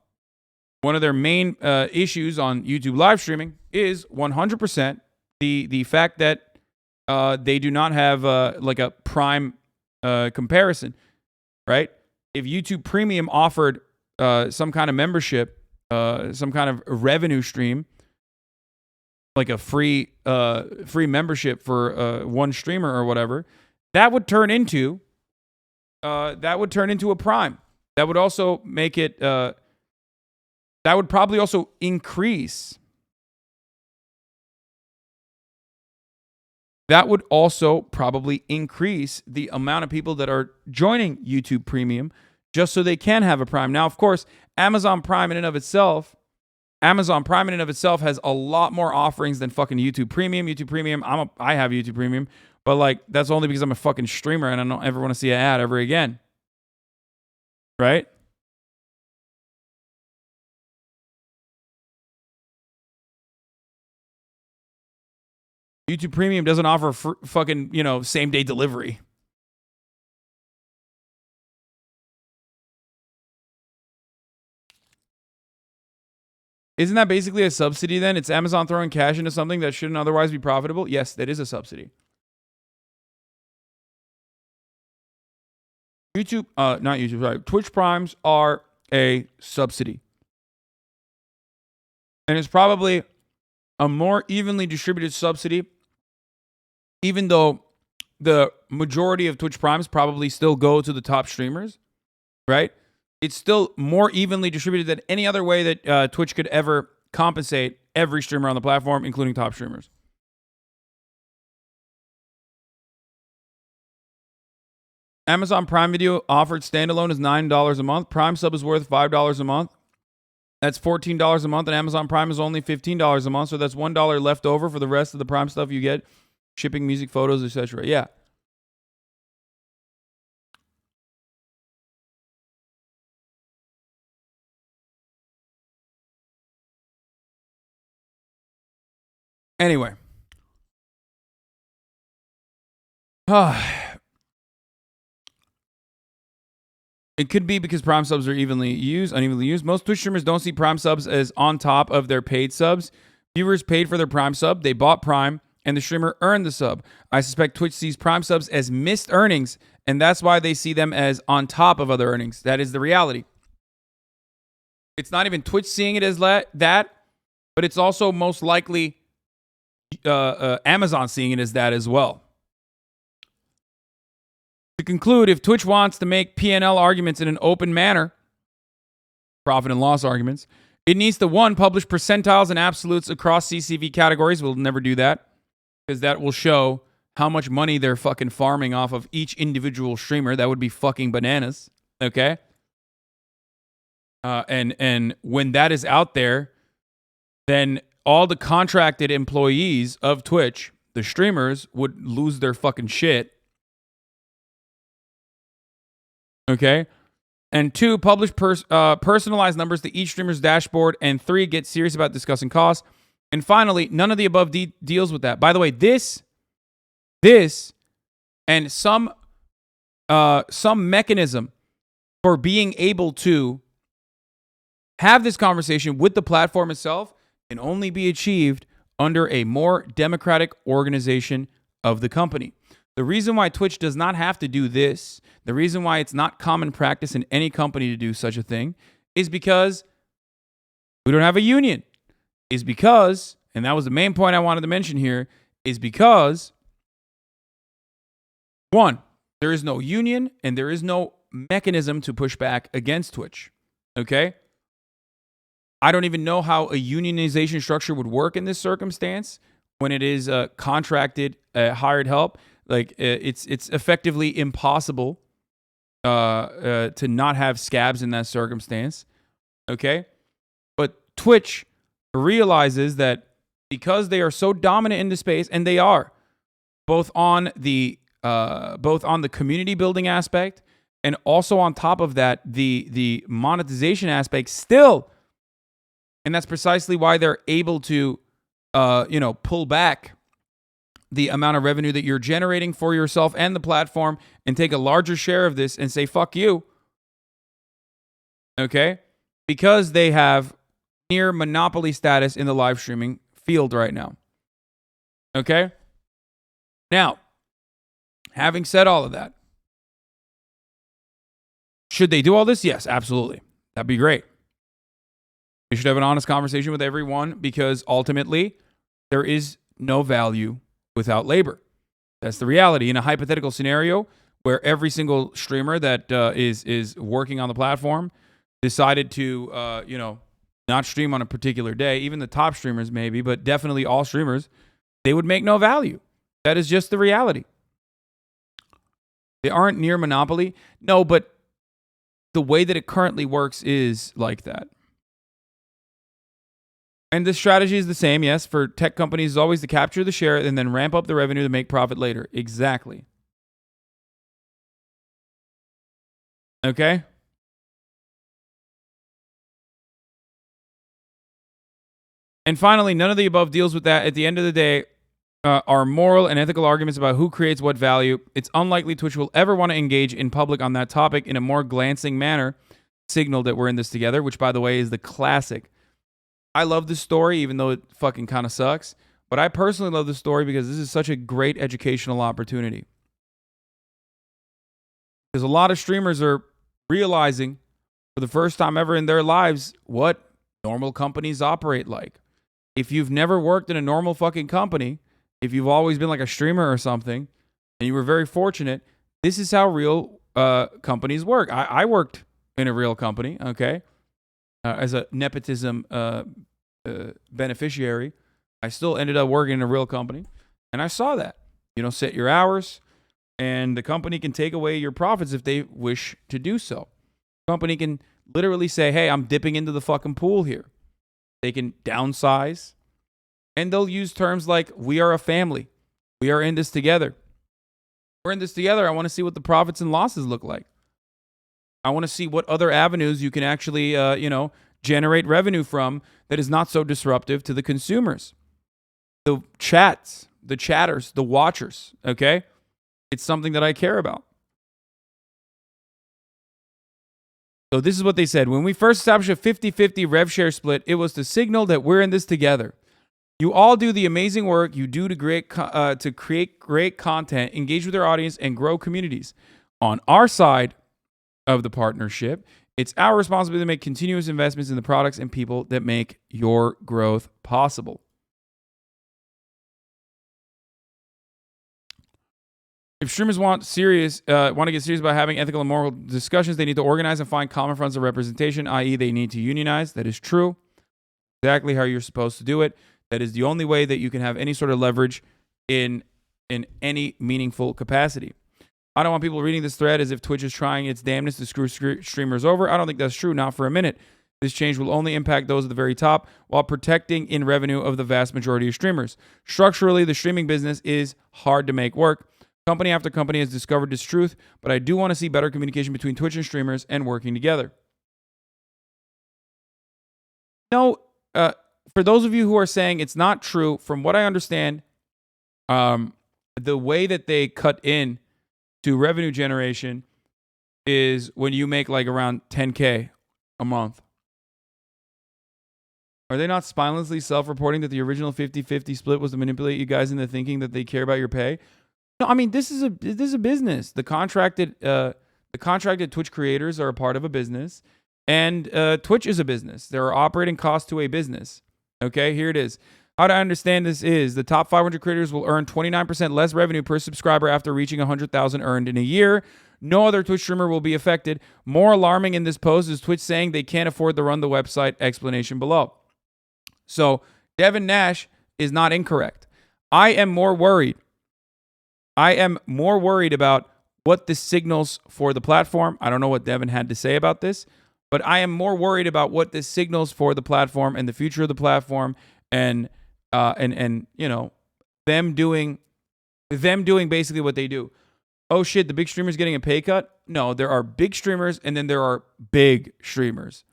One of their main issues on YouTube live streaming is 100% the fact that they do not have like a Prime comparison, right? If YouTube Premium offered some kind of membership, some kind of revenue stream, like a free membership for one streamer or whatever, that would turn into a Prime. That would also make it. That would probably also increase. That would also probably increase the amount of people that are joining YouTube Premium just so they can have a Prime. Now, of course, Amazon Prime in and of itself has a lot more offerings than fucking YouTube Premium. YouTube Premium, I have YouTube Premium, but like that's only because I'm a fucking streamer and I don't ever want to see an ad ever again. Right? YouTube Premium doesn't offer fucking, same day delivery. Isn't that basically a subsidy then? It's Amazon throwing cash into something that shouldn't otherwise be profitable? Yes, that is a subsidy. Twitch Primes are a subsidy. And it's probably a more evenly distributed subsidy, even though the majority of Twitch Primes probably still go to the top streamers, right? It's still more evenly distributed than any other way that Twitch could ever compensate every streamer on the platform, including top streamers. Amazon Prime Video offered standalone is $9 a month. Prime sub is worth $5 a month. That's $14 a month, and Amazon Prime is only $15 a month, so that's $1 left over for the rest of the Prime stuff you get, shipping, music, photos, etc. Yeah. Anyway. It could be because Prime subs are unevenly used. Most Twitch streamers don't see Prime subs as on top of their paid subs. Viewers paid for their Prime sub, they bought Prime, and the streamer earned the sub. I suspect Twitch sees Prime subs as missed earnings, and that's why they see them as on top of other earnings. That is the reality. It's not even Twitch seeing it as that, but it's also most likely Amazon seeing it as that as well. To conclude, if Twitch wants to make P&L arguments in an open manner, profit and loss arguments, it needs to, 1, publish percentiles and absolutes across CCV categories. We'll never do that because that will show how much money they're fucking farming off of each individual streamer. That would be fucking bananas. Okay? And when that is out there, then all the contracted employees of Twitch, the streamers, would lose their fucking shit. Okay? And 2, publish personalized numbers to each streamer's dashboard. And 3, get serious about discussing costs. And finally, none of the above deals with that. By the way, this and some mechanism for being able to have this conversation with the platform itself can only be achieved under a more democratic organization of the company. The reason why Twitch does not have to do this, the reason why it's not common practice in any company to do such a thing, is because we don't have a union. Is because, and that was the main point I wanted to mention here, is because, 1, there is no union and there is no mechanism to push back against Twitch. Okay? I don't even know how a unionization structure would work in this circumstance when it is contracted, hired help. Like it's effectively impossible to not have scabs in that circumstance. Okay, but Twitch realizes that because they are so dominant in the space, and they are both on the community building aspect and also on top of that the monetization aspect still. And that's precisely why they're able to, pull back the amount of revenue that you're generating for yourself and the platform and take a larger share of this and say, fuck you. Okay? Because they have near monopoly status in the live streaming field right now. Okay? Now, having said all of that, should they do all this? Yes, absolutely. That'd be great. You should have an honest conversation with everyone because ultimately there is no value without labor. That's the reality. In a hypothetical scenario where every single streamer that is working on the platform decided to, not stream on a particular day, even the top streamers maybe, but definitely all streamers, they would make no value. That is just the reality. They aren't near monopoly. No, but the way that it currently works is like that. And the strategy is the same, yes, for tech companies is always to capture the share and then ramp up the revenue to make profit later. Exactly. Okay? And finally, none of the above deals with that. At the end of the day, are moral and ethical arguments about who creates what value. It's unlikely Twitch will ever want to engage in public on that topic in a more glancing manner. Signal that we're in this together, which, by the way, is the classic. I love this story, even though it fucking kind of sucks. But I personally love this story because this is such a great educational opportunity. Because a lot of streamers are realizing for the first time ever in their lives what normal companies operate like. If you've never worked in a normal fucking company, if you've always been like a streamer or something, and you were very fortunate, this is how real companies work. I worked in a real company, okay? As a nepotism beneficiary, I still ended up working in a real company, and I saw that. You don't set your hours, and the company can take away your profits if they wish to do so. The company can literally say, hey, I'm dipping into the fucking pool here. They can downsize, and they'll use terms like, we are a family. We are in this together. We're in this together. I want to see what the profits and losses look like. I want to see what other avenues you can actually, generate revenue from that is not so disruptive to the consumers. The chats, the chatters, the watchers, okay? It's something that I care about. So this is what they said. When we first established a 50-50 rev share split, it was to signal that we're in this together. You all do the amazing work you do to create great content, engage with your audience, and grow communities. On our side of the partnership, It's our responsibility to make continuous investments in the products and people that make your growth possible. If streamers want to get serious about having ethical and moral discussions, they need to organize and find common fronts of representation, i.e., they need to unionize. That is true. Exactly how you're supposed to do it. That is the only way that you can have any sort of leverage in any meaningful capacity. I don't want people reading this thread as if Twitch is trying its damnedest to screw streamers over. I don't think that's true, not for a minute. This change will only impact those at the very top while protecting in revenue of the vast majority of streamers. Structurally, the streaming business is hard to make work. Company after company has discovered this truth, but I do want to see better communication between Twitch and streamers and working together. No, for those of you who are saying it's not true, from what I understand, the way that they cut in to revenue generation is when you make like around 10K a month. Are they not spinelessly self-reporting that the original 50-50 split was to manipulate you guys into thinking that they care about your pay? No, I mean, this is a business. The contracted Twitch creators are a part of a business, and Twitch is a business. There are operating costs to a business. Okay, here it is. How to understand this is the top 500 creators will earn 29% less revenue per subscriber after reaching 100,000 earned in a year. No other Twitch streamer will be affected. More alarming in this post is Twitch saying they can't afford to run the website. Explanation below. So Devin Nash is not incorrect. I am more worried about what this signals for the platform. I don't know what Devin had to say about this, but I am more worried about what this signals for the platform and the future of the platform, and you know, them doing basically what they do. Oh shit, the big streamer's getting a pay cut? No, there are big streamers and then there are big streamers.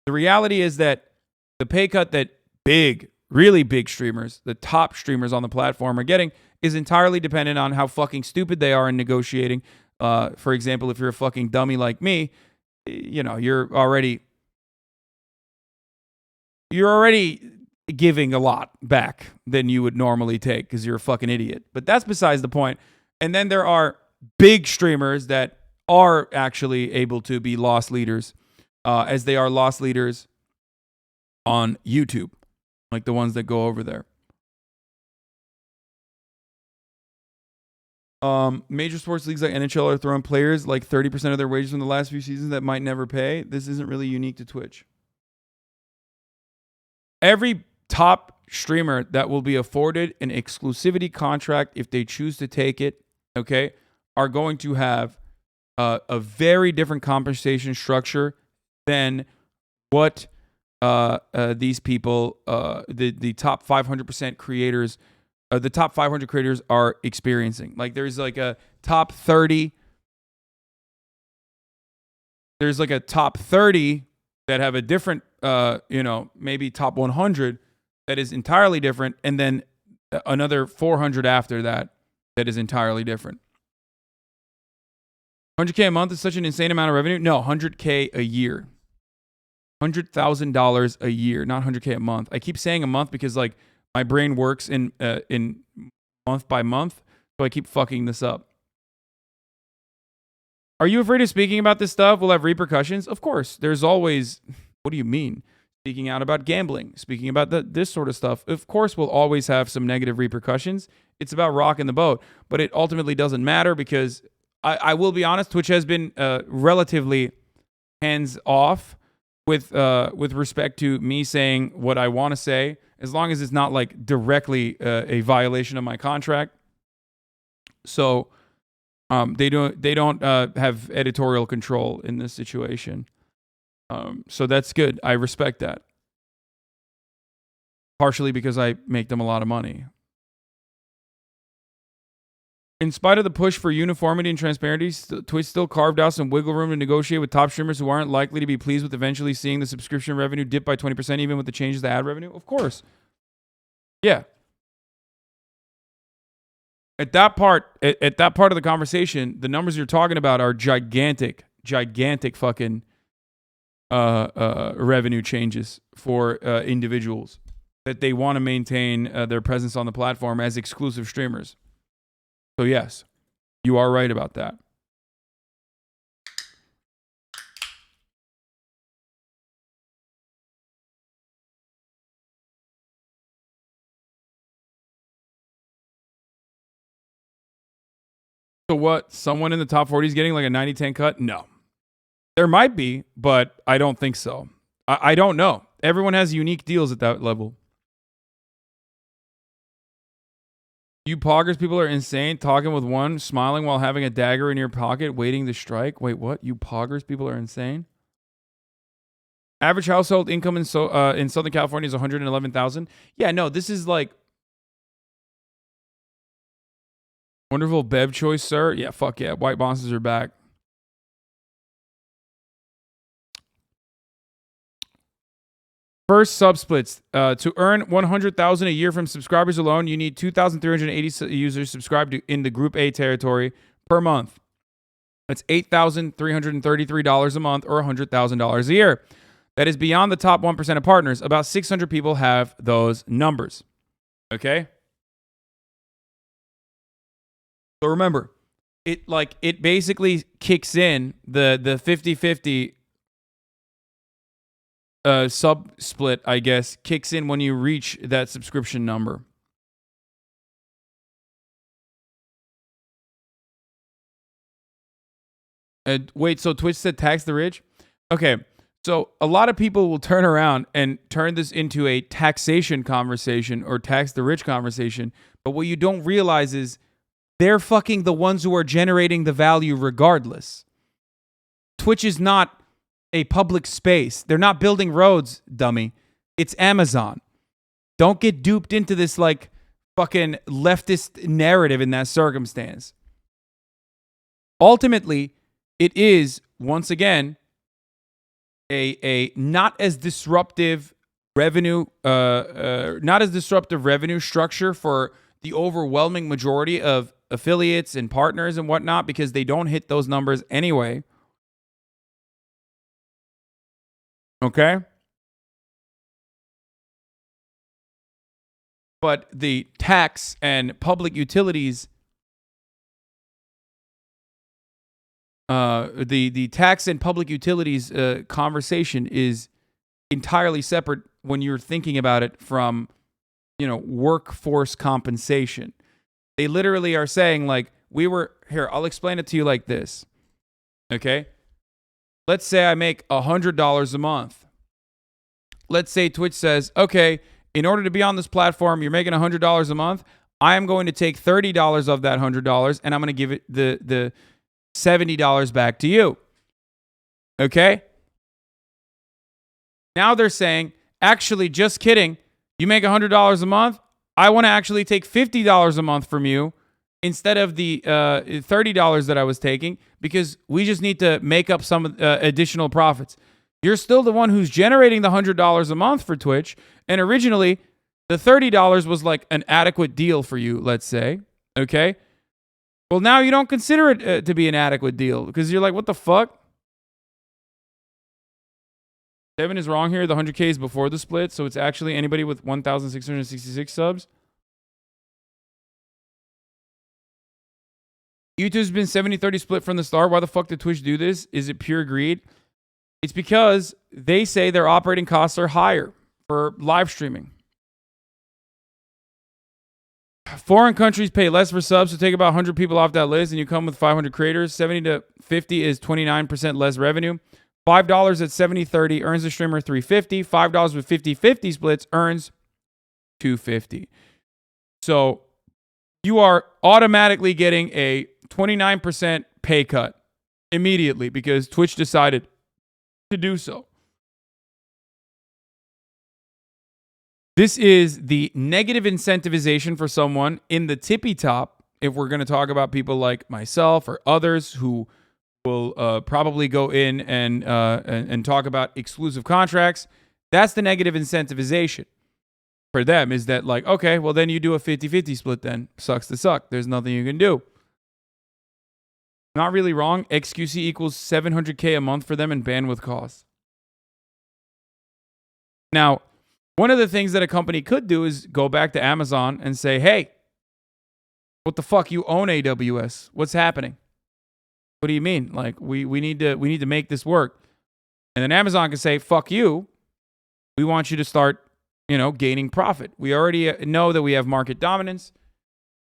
The reality is that the pay cut that really big streamers, the top streamers on the platform are getting is entirely dependent on how fucking stupid they are in negotiating. For example, if you're a fucking dummy like me, you know, you're already giving a lot back than you would normally take because you're a fucking idiot. But that's besides the point. And then there are big streamers that are actually able to be loss leaders, as they are loss leaders on YouTube, like the ones that go over there. Major sports leagues like NHL are throwing players like 30% of their wages from the last few seasons that might never pay. This isn't really unique to Twitch. Every top streamer that will be afforded an exclusivity contract, if they choose to take it, okay, are going to have a very different compensation structure than what these people, the top 500% creators, the top 500 creators are experiencing. Like there's like a top 30. There's like a top 30 that have a different, maybe top 100 that is entirely different. And then another 400 after that is entirely different. 100K a month is such an insane amount of revenue. No, 100K a year. $100,000 a year, not 100K a month. I keep saying a month because like my brain works in month by month, so I keep fucking this up. Are you afraid of speaking about this stuff will have repercussions? Of course. There's always, what do you mean? Speaking out about gambling, speaking about this sort of stuff, of course will always have some negative repercussions. It's about rocking the boat, but it ultimately doesn't matter because I will be honest, Twitch has been relatively hands off with respect to me saying what I want to say, as long as it's not like directly a violation of my contract. So they don't have editorial control in this situation. So that's good. I respect that. Partially because I make them a lot of money. In spite of the push for uniformity and transparency, Twitch still carved out some wiggle room to negotiate with top streamers who aren't likely to be pleased with eventually seeing the subscription revenue dip by 20%, even with the changes to ad revenue. Of course. Yeah. At that part of the conversation, the numbers you're talking about are gigantic fucking revenue changes for individuals that they want to maintain their presence on the platform as exclusive streamers. So yes, you are right about that. So what? Someone in the top 40 is getting like a 90-10 cut? No. There might be, but I don't think so. I don't know. Everyone has unique deals at that level. You poggers people are insane. Talking with one, smiling while having a dagger in your pocket, waiting to strike. Wait, what? You poggers people are insane? Average household income in Southern California is $111,000. Yeah, no, this is like wonderful Bev choice, sir. Yeah, fuck yeah. White bosses are back. First subsplits. To earn $100,000 a year from subscribers alone, you need 2,380 users subscribed in the Group A territory per month. That's $8,333 a month or $100,000 a year. That is beyond the top 1% of partners. About 600 people have those numbers. Okay? So remember, it basically kicks in the 50-50 sub split, I guess, kicks in when you reach that subscription number. Wait, so Twitch said tax the rich? Okay, so a lot of people will turn around and turn this into a taxation conversation or tax the rich conversation, but what you don't realize is they're fucking the ones who are generating the value regardless. Twitch is not a public space. They're not building roads, dummy. It's Amazon. Don't get duped into this like fucking leftist narrative in that circumstance. Ultimately, it is, once again, a not as disruptive revenue structure for the overwhelming majority of affiliates and partners and whatnot, because they don't hit those numbers anyway. Okay? But the tax and public utilities, the tax and public utilities conversation is entirely separate when you're thinking about it from, workforce compensation. They literally are saying like, I'll explain it to you like this. Okay? Let's say I make $100 a month. Let's say Twitch says, okay, in order to be on this platform, you're making $100 a month. I am going to take $30 of that $100 and I'm going to give it the $70 back to you. Okay? Now they're saying, actually, just kidding. You make $100 a month. I want to actually take $50 a month from you instead of the $30 that I was taking, because we just need to make up some additional profits. You're still the one who's generating the $100 a month for Twitch, and originally the $30 was like an adequate deal for you, let's say, okay? Well, now you don't consider it to be an adequate deal because you're like, what the fuck? Kevin is wrong here. The 100K is before the split, so it's actually anybody with 1,666 subs. YouTube's been 70-30 split from the start. Why the fuck did Twitch do this? Is it pure greed? It's because they say their operating costs are higher for live streaming. Foreign countries pay less for subs, so take about 100 people off that list and you come with 500 creators. 70 to 50 is 29% less revenue. $5 at 70-30 earns the streamer $350. $5 with 50-50 splits earns $250. So you are automatically getting a 29% pay cut immediately because Twitch decided to do so. This is the negative incentivization for someone in the tippy top. If we're going to talk about people like myself or others who will probably go in and talk about exclusive contracts, that's the negative incentivization for them, is that like, okay, well then you do a 50-50 split then. Sucks to suck. There's nothing you can do. Not really wrong. XQC equals $700K a month for them in bandwidth costs. Now, one of the things that a company could do is go back to Amazon and say, hey, what the fuck? You own AWS. What's happening? What do you mean? Like, we need to make this work. And then Amazon can say, fuck you. We want you to start, gaining profit. We already know that we have market dominance.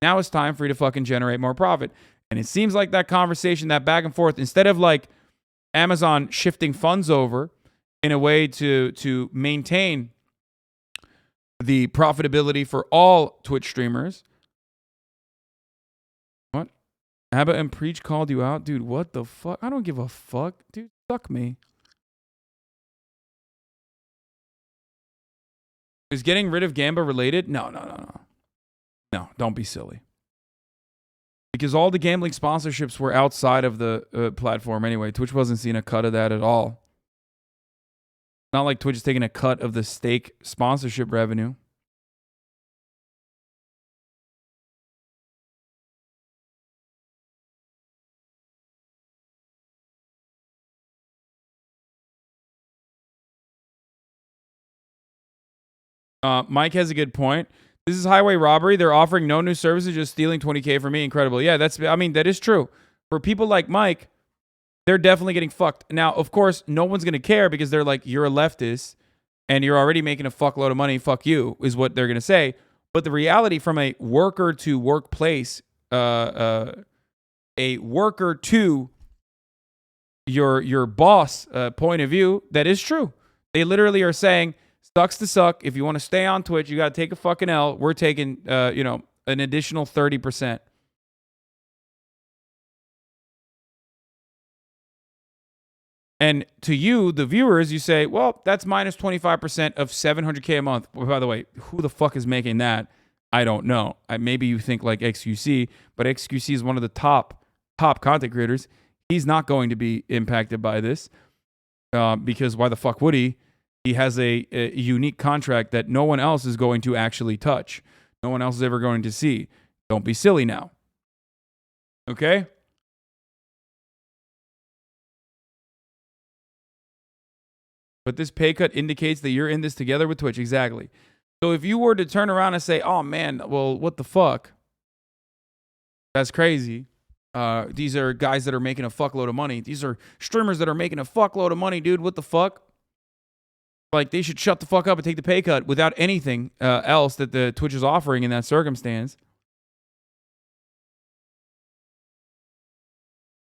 Now it's time for you to fucking generate more profit. And it seems like that conversation, that back and forth, instead of like Amazon shifting funds over in a way to maintain the profitability for all Twitch streamers. What? Abba and Preach called you out? Dude, what the fuck? I don't give a fuck. Dude, suck me. Is getting rid of Gamba related? No. No, don't be silly. Because all the gambling sponsorships were outside of the platform anyway. Twitch wasn't seeing a cut of that at all. Not like Twitch is taking a cut of the stake sponsorship revenue. Mike has a good point. This is highway robbery. They're offering no new services, just stealing 20K from me. Incredible. Yeah, that is true. For people like Mike, they're definitely getting fucked. Now, of course, no one's going to care because they're like, you're a leftist and you're already making a fuckload of money. Fuck you, is what they're going to say. But the reality from a worker to workplace, a worker to your boss point of view, that is true. They literally are saying, sucks to suck. If you want to stay on Twitch, you got to take a fucking L. We're taking, an additional 30%. And to you, the viewers, you say, well, that's minus 25% of 700K a month. Well, by the way, who the fuck is making that? I don't know. Maybe you think like XQC, but XQC is one of the top content creators. He's not going to be impacted by this because why the fuck would he? He has a unique contract that no one else is going to actually touch. No one else is ever going to see. Don't be silly now. Okay? But this pay cut indicates that you're in this together with Twitch. Exactly. So if you were to turn around and say, oh man, well, what the fuck? That's crazy. These are guys that are making a fuckload of money. These are streamers that are making a fuckload of money, dude. What the fuck? Like, they should shut the fuck up and take the pay cut without anything else that the Twitch is offering in that circumstance.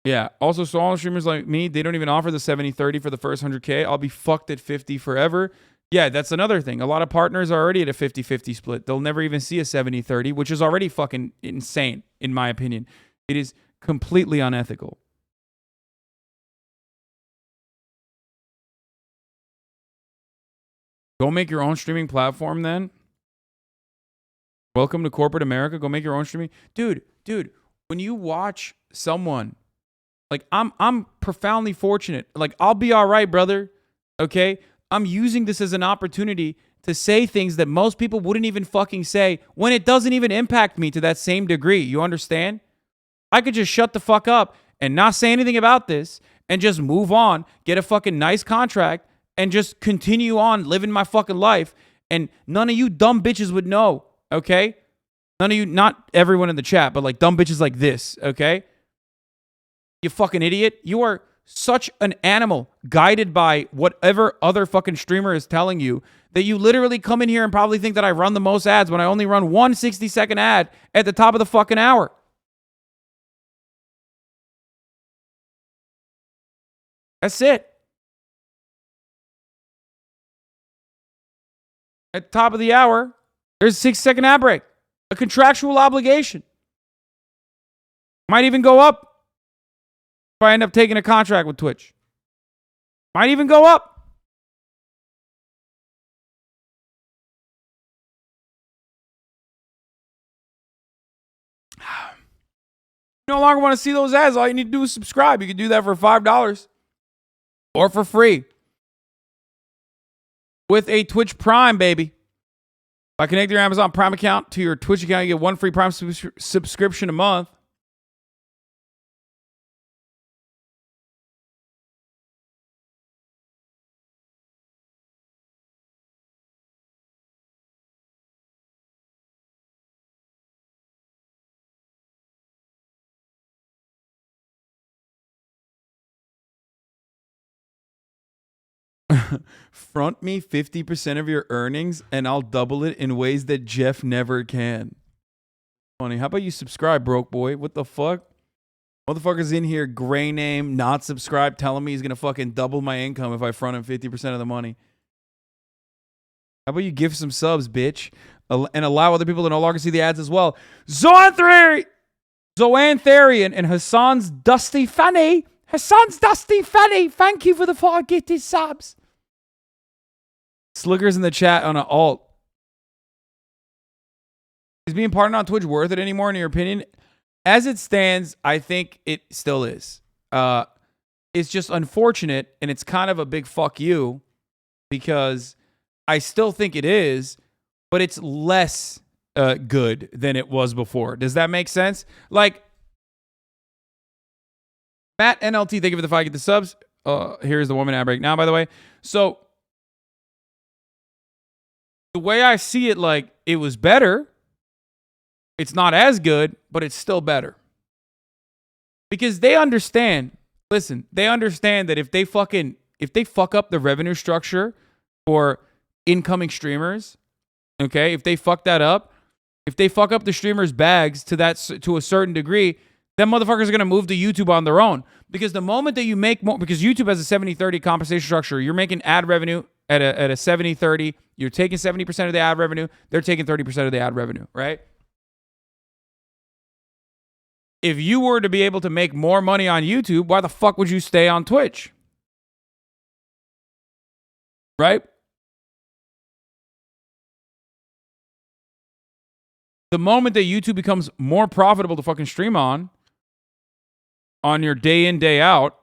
Yeah. Also, so all streamers like me, they don't even offer the 70-30 for the first 100K. I'll be fucked at 50 forever. Yeah, that's another thing. A lot of partners are already at a 50-50 split. They'll never even see a 70-30, which is already fucking insane, in my opinion. It is completely unethical. Go make your own streaming platform then. Welcome to corporate America. Go make your own streaming. Dude, when you watch someone, like I'm profoundly fortunate. Like, I'll be all right, brother. Okay? I'm using this as an opportunity to say things that most people wouldn't even fucking say when it doesn't even impact me to that same degree. You understand? I could just shut the fuck up and not say anything about this and just move on, get a fucking nice contract, and just continue on living my fucking life. And none of you dumb bitches would know, okay? None of you, not everyone in the chat, but like dumb bitches like this, okay? You fucking idiot. You are such an animal guided by whatever other fucking streamer is telling you that you literally come in here and probably think that I run the most ads when I only run one 60-second ad at the top of the fucking hour. That's it. At the top of the hour, there's a 6-second ad break. A contractual obligation. Might even go up if I end up taking a contract with Twitch. Might even go up. You no longer want to see those ads. All you need to do is subscribe. You can do that for $5 or for free with a Twitch Prime, baby. By connecting your Amazon Prime account to your Twitch account, you get one free Prime subscription a month. Front me 50% of your earnings and I'll double it in ways that Jeff never can. Funny. How about you subscribe, broke boy? What the fuck? Motherfucker's in here, gray name, not subscribed, telling me he's going to fucking double my income if I front him 50% of the money. How about you give some subs, bitch? And allow other people to no longer see the ads as well. Zoan Theory and Hasan's Dusty Fanny. Hasan's Dusty Fanny. Thank you for the 5 gifted subs. Slickers in the chat on an alt. Is being partnered on Twitch worth it anymore, in your opinion? As it stands, I think it still is. It's just unfortunate, and it's kind of a big fuck you, because I still think it is, but it's less good than it was before. Does that make sense? Like, Matt NLT, thank you for the 5 get the subs. Here's the woman ad break now, by the way. So, the way I see it, like, it was better. It's not as good, but it's still better. Because they understand, listen, they understand that if they fuck up the revenue structure for incoming streamers, okay, if they fuck that up, if they fuck up the streamers' bags to a certain degree, then motherfuckers are going to move to YouTube on their own. Because the moment that you make more, because YouTube has a 70-30 compensation structure, you're making ad revenue at a 70-30, you're taking 70% of the ad revenue, they're taking 30% of the ad revenue, right? If you were to be able to make more money on YouTube, why the fuck would you stay on Twitch? Right? The moment that YouTube becomes more profitable to fucking stream on your day in, day out,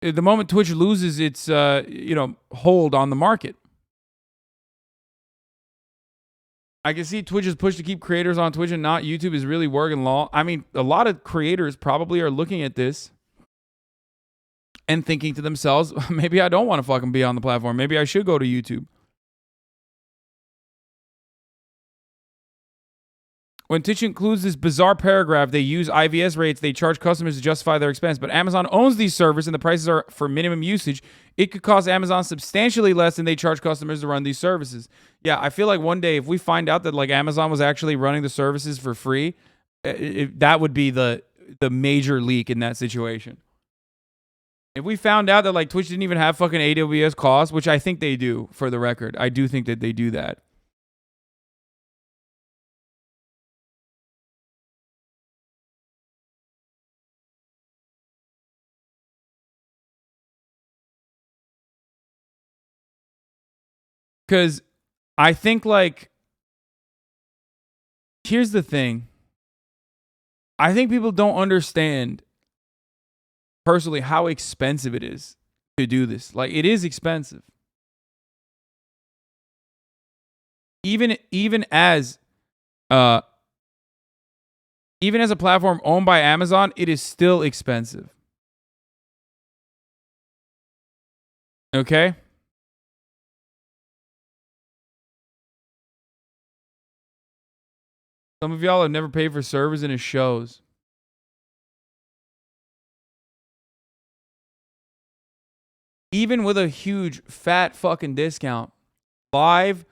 the moment Twitch loses its, hold on the market. I can see Twitch's push to keep creators on Twitch and not YouTube is really working law. I mean, a lot of creators probably are looking at this and thinking to themselves, maybe I don't want to fucking be on the platform. Maybe I should go to YouTube. When Twitch includes this bizarre paragraph, they use IVS rates, they charge customers to justify their expense, but Amazon owns these servers and the prices are for minimum usage. It could cost Amazon substantially less than they charge customers to run these services. Yeah, I feel like one day if we find out that like Amazon was actually running the services for free, that would be the major leak in that situation. If we found out that like Twitch didn't even have fucking AWS costs, which I think they do, for the record. I do think that they do that. Because I think, like, here's the thing. I think people don't understand, personally, how expensive it is to do this. Like, it is expensive. Even as a platform owned by Amazon, it is still expensive. Okay? Some of y'all have never paid for servers in his shows. Even with a huge fat fucking discount, live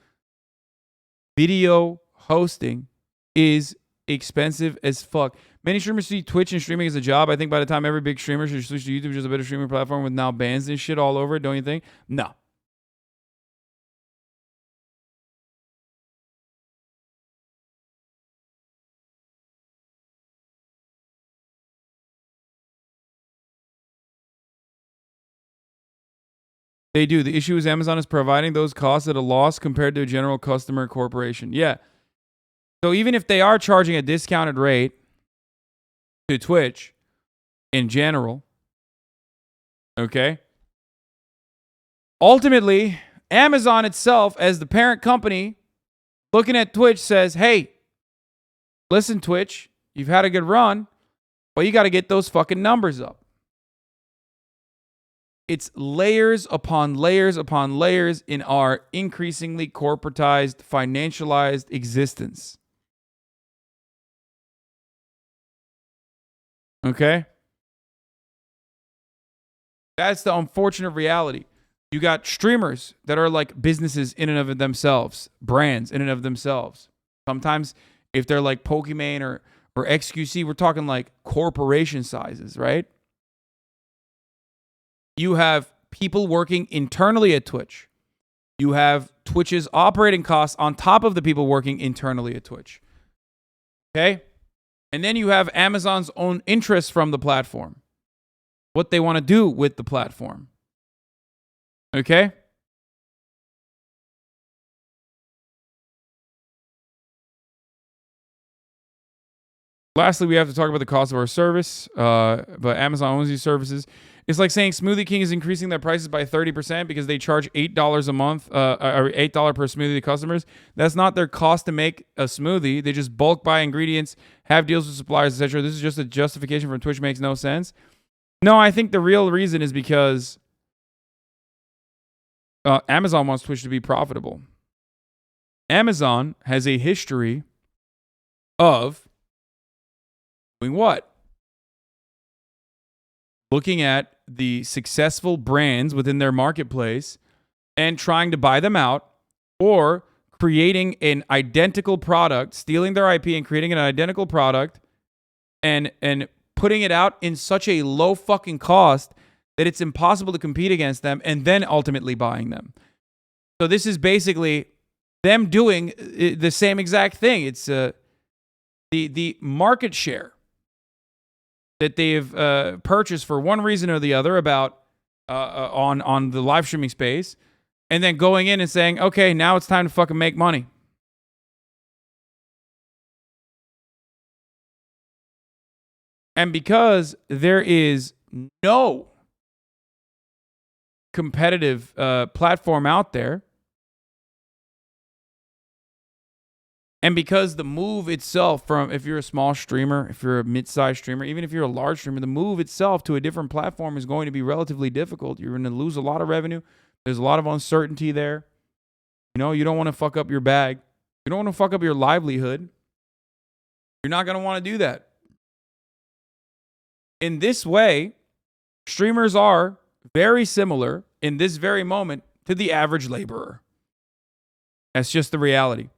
video hosting is expensive as fuck. Many streamers see Twitch and streaming as a job. I think by the time every big streamer should switch to YouTube, which is a better streaming platform with now bans and shit all over it, don't you think? No. They do. The issue is Amazon is providing those costs at a loss compared to a general customer corporation. Yeah. So even if they are charging a discounted rate to Twitch in general, okay, ultimately, Amazon itself, as the parent company, looking at Twitch, says, hey, listen, Twitch, you've had a good run, but you got to get those fucking numbers up. It's layers upon layers upon layers in our increasingly corporatized, financialized existence. Okay? That's the unfortunate reality. You got streamers that are like businesses in and of themselves, brands in and of themselves. Sometimes if they're like Pokimane or XQC. We're talking like corporation sizes, right? You have people working internally at Twitch. You have Twitch's operating costs on top of the people working internally at Twitch. Okay? And then you have Amazon's own interests from the platform. What they want to do with the platform. Okay? Lastly, we have to talk about the cost of our service. But Amazon owns these services. It's like saying Smoothie King is increasing their prices by 30% because they charge $8 a month, or $8 per smoothie to customers. That's not their cost to make a smoothie. They just bulk buy ingredients, have deals with suppliers, etc. This is just a justification from Twitch. Makes no sense. No, I think the real reason is because Amazon wants Twitch to be profitable. Amazon has a history of doing what? Looking at the successful brands within their marketplace and trying to buy them out, or creating an identical product, stealing their IP and creating an identical product and putting it out in such a low fucking cost that it's impossible to compete against them, and then ultimately buying them. So this is basically them doing the same exact thing. It's the market share that they've purchased for one reason or the other about on the live streaming space, and then going in and saying, okay, now it's time to fucking make money. And because there is no competitive platform out there, and because the move itself from, if you're a small streamer, if you're a mid-sized streamer, even if you're a large streamer, the move itself to a different platform is going to be relatively difficult. You're going to lose a lot of revenue. There's a lot of uncertainty there. You know, you don't want to fuck up your bag. You don't want to fuck up your livelihood. You're not going to want to do that. In this way, streamers are very similar in this very moment to the average laborer. That's just the reality.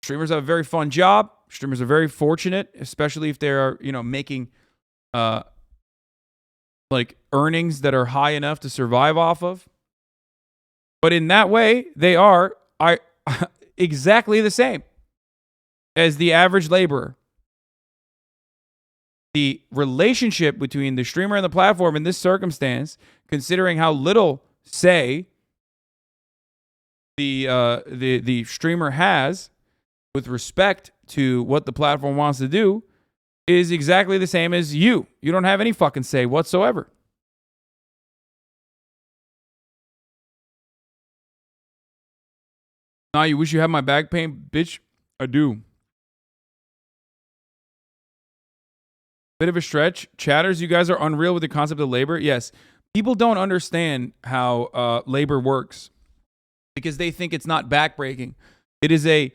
Streamers have a very fun job. Streamers are very fortunate, especially if they're, making like earnings that are high enough to survive off of. But in that way, they are exactly the same as the average laborer. The relationship between the streamer and the platform in this circumstance, considering how little say the streamer has with respect to what the platform wants to do, is exactly the same as you. You don't have any fucking say whatsoever. Nah, you wish you had my back pain, bitch? I do. Bit of a stretch. Chatters, you guys are unreal with the concept of labor. Yes. People don't understand how labor works because they think it's not backbreaking. It is a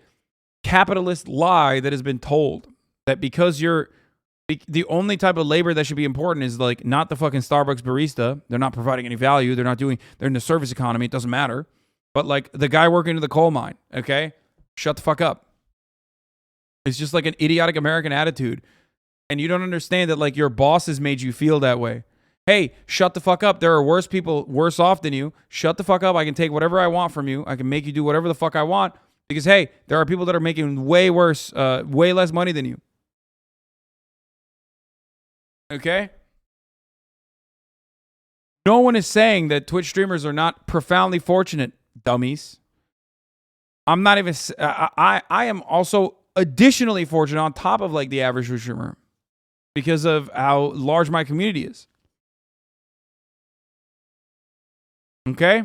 capitalist lie that has been told that because you're the only type of labor that should be important is like not the fucking Starbucks barista. They're not providing any value. They're in the service economy. It doesn't matter. But like the guy working in the coal mine, okay? Shut the fuck up. It's just like an idiotic American attitude. And you don't understand that like your boss has made you feel that way. Hey, shut the fuck up. There are worse people worse off than you. Shut the fuck up. I can take whatever I want from you. I can make you do whatever the fuck I want. Because, hey, there are people that are making way worse, way less money than you. Okay? No one is saying that Twitch streamers are not profoundly fortunate, dummies. I'm not even... I am also additionally fortunate on top of like the average Twitch streamer because of how large my community is. Okay?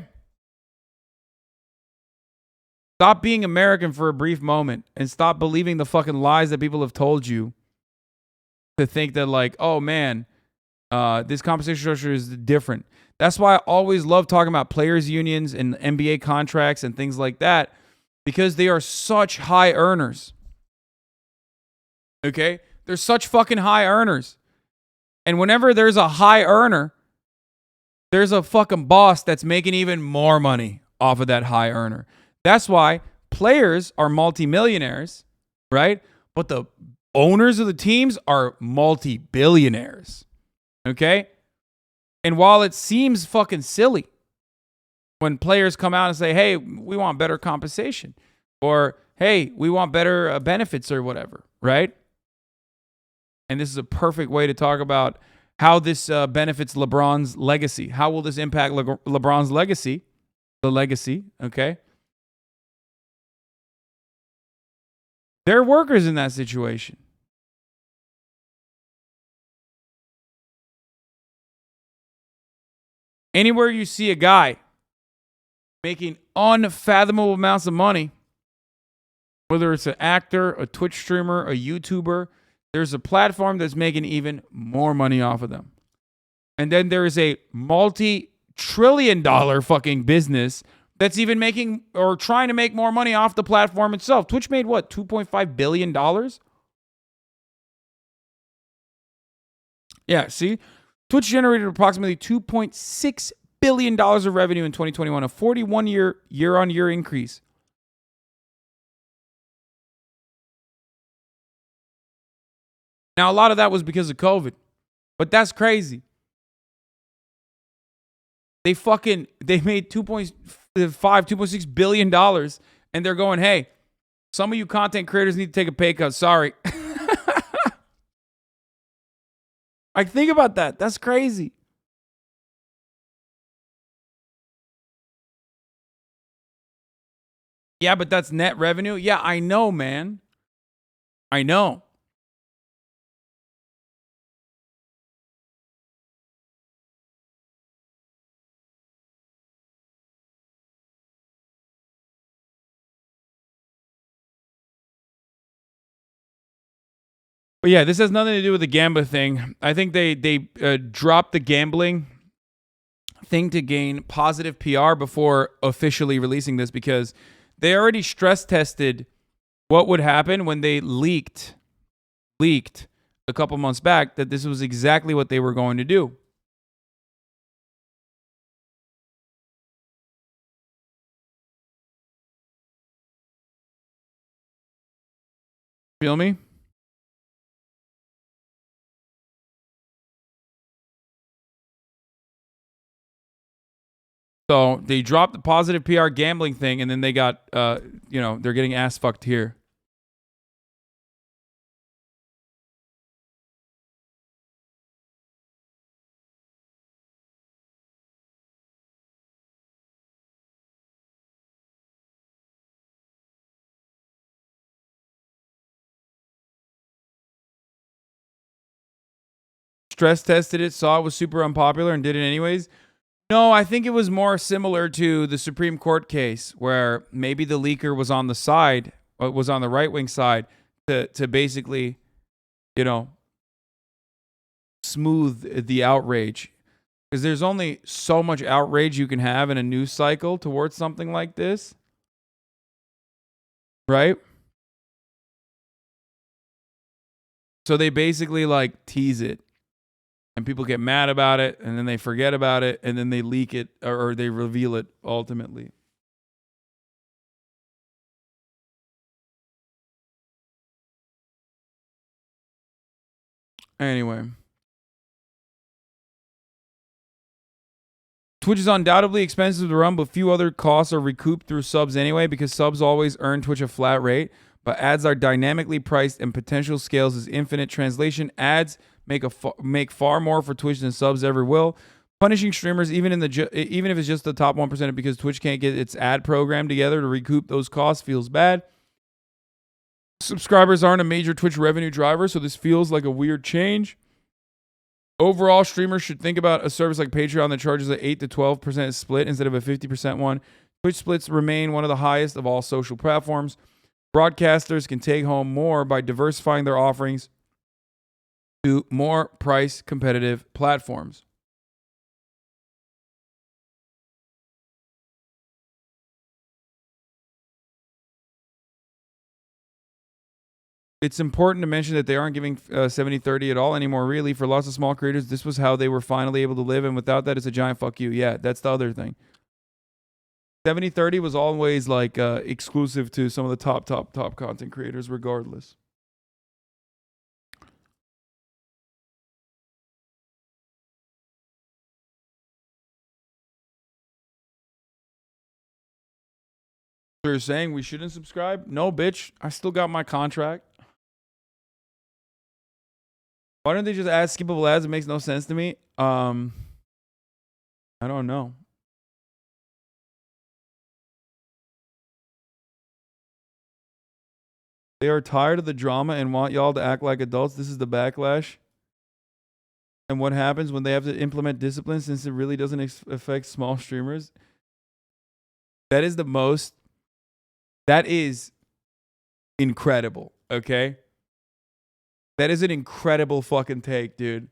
Stop being American for a brief moment and stop believing the fucking lies that people have told you to think that like, oh man, this compensation structure is different. That's why I always love talking about players unions and NBA contracts and things like that because they are such high earners. Okay? They're such fucking high earners. And whenever there's a high earner, there's a fucking boss that's making even more money off of that high earner. That's why players are multimillionaires, right? But the owners of the teams are multi-billionaires. Okay? And while it seems fucking silly when players come out and say, hey, we want better compensation, or hey, we want better benefits or whatever, right? And this is a perfect way to talk about how this benefits LeBron's legacy. How will this impact LeBron's legacy? The legacy, okay? They're workers in that situation. Anywhere you see a guy making unfathomable amounts of money, whether it's an actor, a Twitch streamer, a YouTuber, there's a platform that's making even more money off of them. And then there is a multi-trillion-dollar fucking business that's even making or trying to make more money off the platform itself. Twitch made what, $2.5 billion? Yeah, see? Twitch generated approximately $2.6 billion of revenue in 2021, a 41 year-on-year increase. Now, a lot of that was because of COVID, but that's crazy. They made $2.6 billion, and they're going, hey, some of you content creators need to take a pay cut. Sorry. Like, think about that. That's crazy. Yeah, but that's net revenue. Yeah, I know, man. I know. But yeah, this has nothing to do with the gambling thing. I think they dropped the gambling thing to gain positive PR before officially releasing this, because they already stress tested what would happen when they leaked a couple months back that this was exactly what they were going to do. Feel me? So they dropped the positive PR gambling thing, and then they got, they're getting ass fucked here. Stress tested it, saw it was super unpopular, and did it anyways. No, I think it was more similar to the Supreme Court case where maybe the leaker was on the side, was on the right-wing side to basically, smooth the outrage. Because there's only so much outrage you can have in a news cycle towards something like this. Right? So they basically like tease it. And people get mad about it, and then they forget about it, and then they leak it, or they reveal it ultimately. Anyway. Twitch is undoubtedly expensive to run, but few other costs are recouped through subs anyway, because subs always earn Twitch a flat rate, but ads are dynamically priced and potential scales is infinite. Translation: ads make far more for Twitch than subs ever will, punishing streamers even if it's just the top 1%, because Twitch can't get its ad program together to recoup those costs feels bad. Subscribers aren't a major Twitch revenue driver, so this feels like a weird change. Overall, streamers should think about a service like Patreon that charges an 8 to 12% split instead of a 50% one. Twitch splits remain one of the highest of all social platforms. Broadcasters can take home more by diversifying their offerings to more price competitive platforms. It's important to mention that they aren't giving 70-30 at all anymore, really. For lots of small creators, this was how they were finally able to live, and without that, it's a giant fuck you. Yeah, that's the other thing. 70-30 was always like exclusive to some of the top content creators, regardless. They're saying we shouldn't subscribe? No, bitch. I still got my contract. Why don't they just add skippable ads? It makes no sense to me. I don't know. They are tired of the drama and want y'all to act like adults. This is the backlash. And what happens when they have to implement discipline since it really doesn't affect small streamers? That is the most. That is incredible. Okay. That is an incredible fucking take, dude.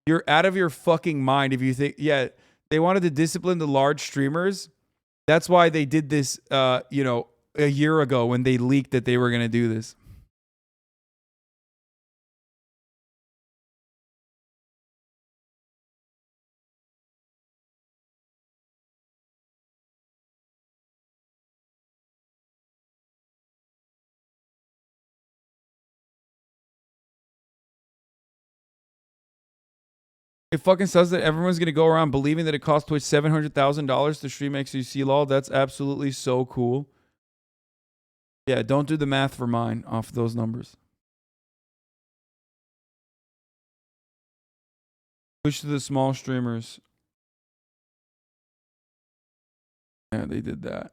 You're out of your fucking mind if you think, yeah, they wanted to discipline the large streamers. That's why they did this, a year ago when they leaked that they were going to do this. It fucking says that everyone's going to go around believing that it costs Twitch $700,000 to stream XQC lol. That's absolutely so cool. Yeah, don't do the math for mine off those numbers. Push to the small streamers. Yeah, they did that.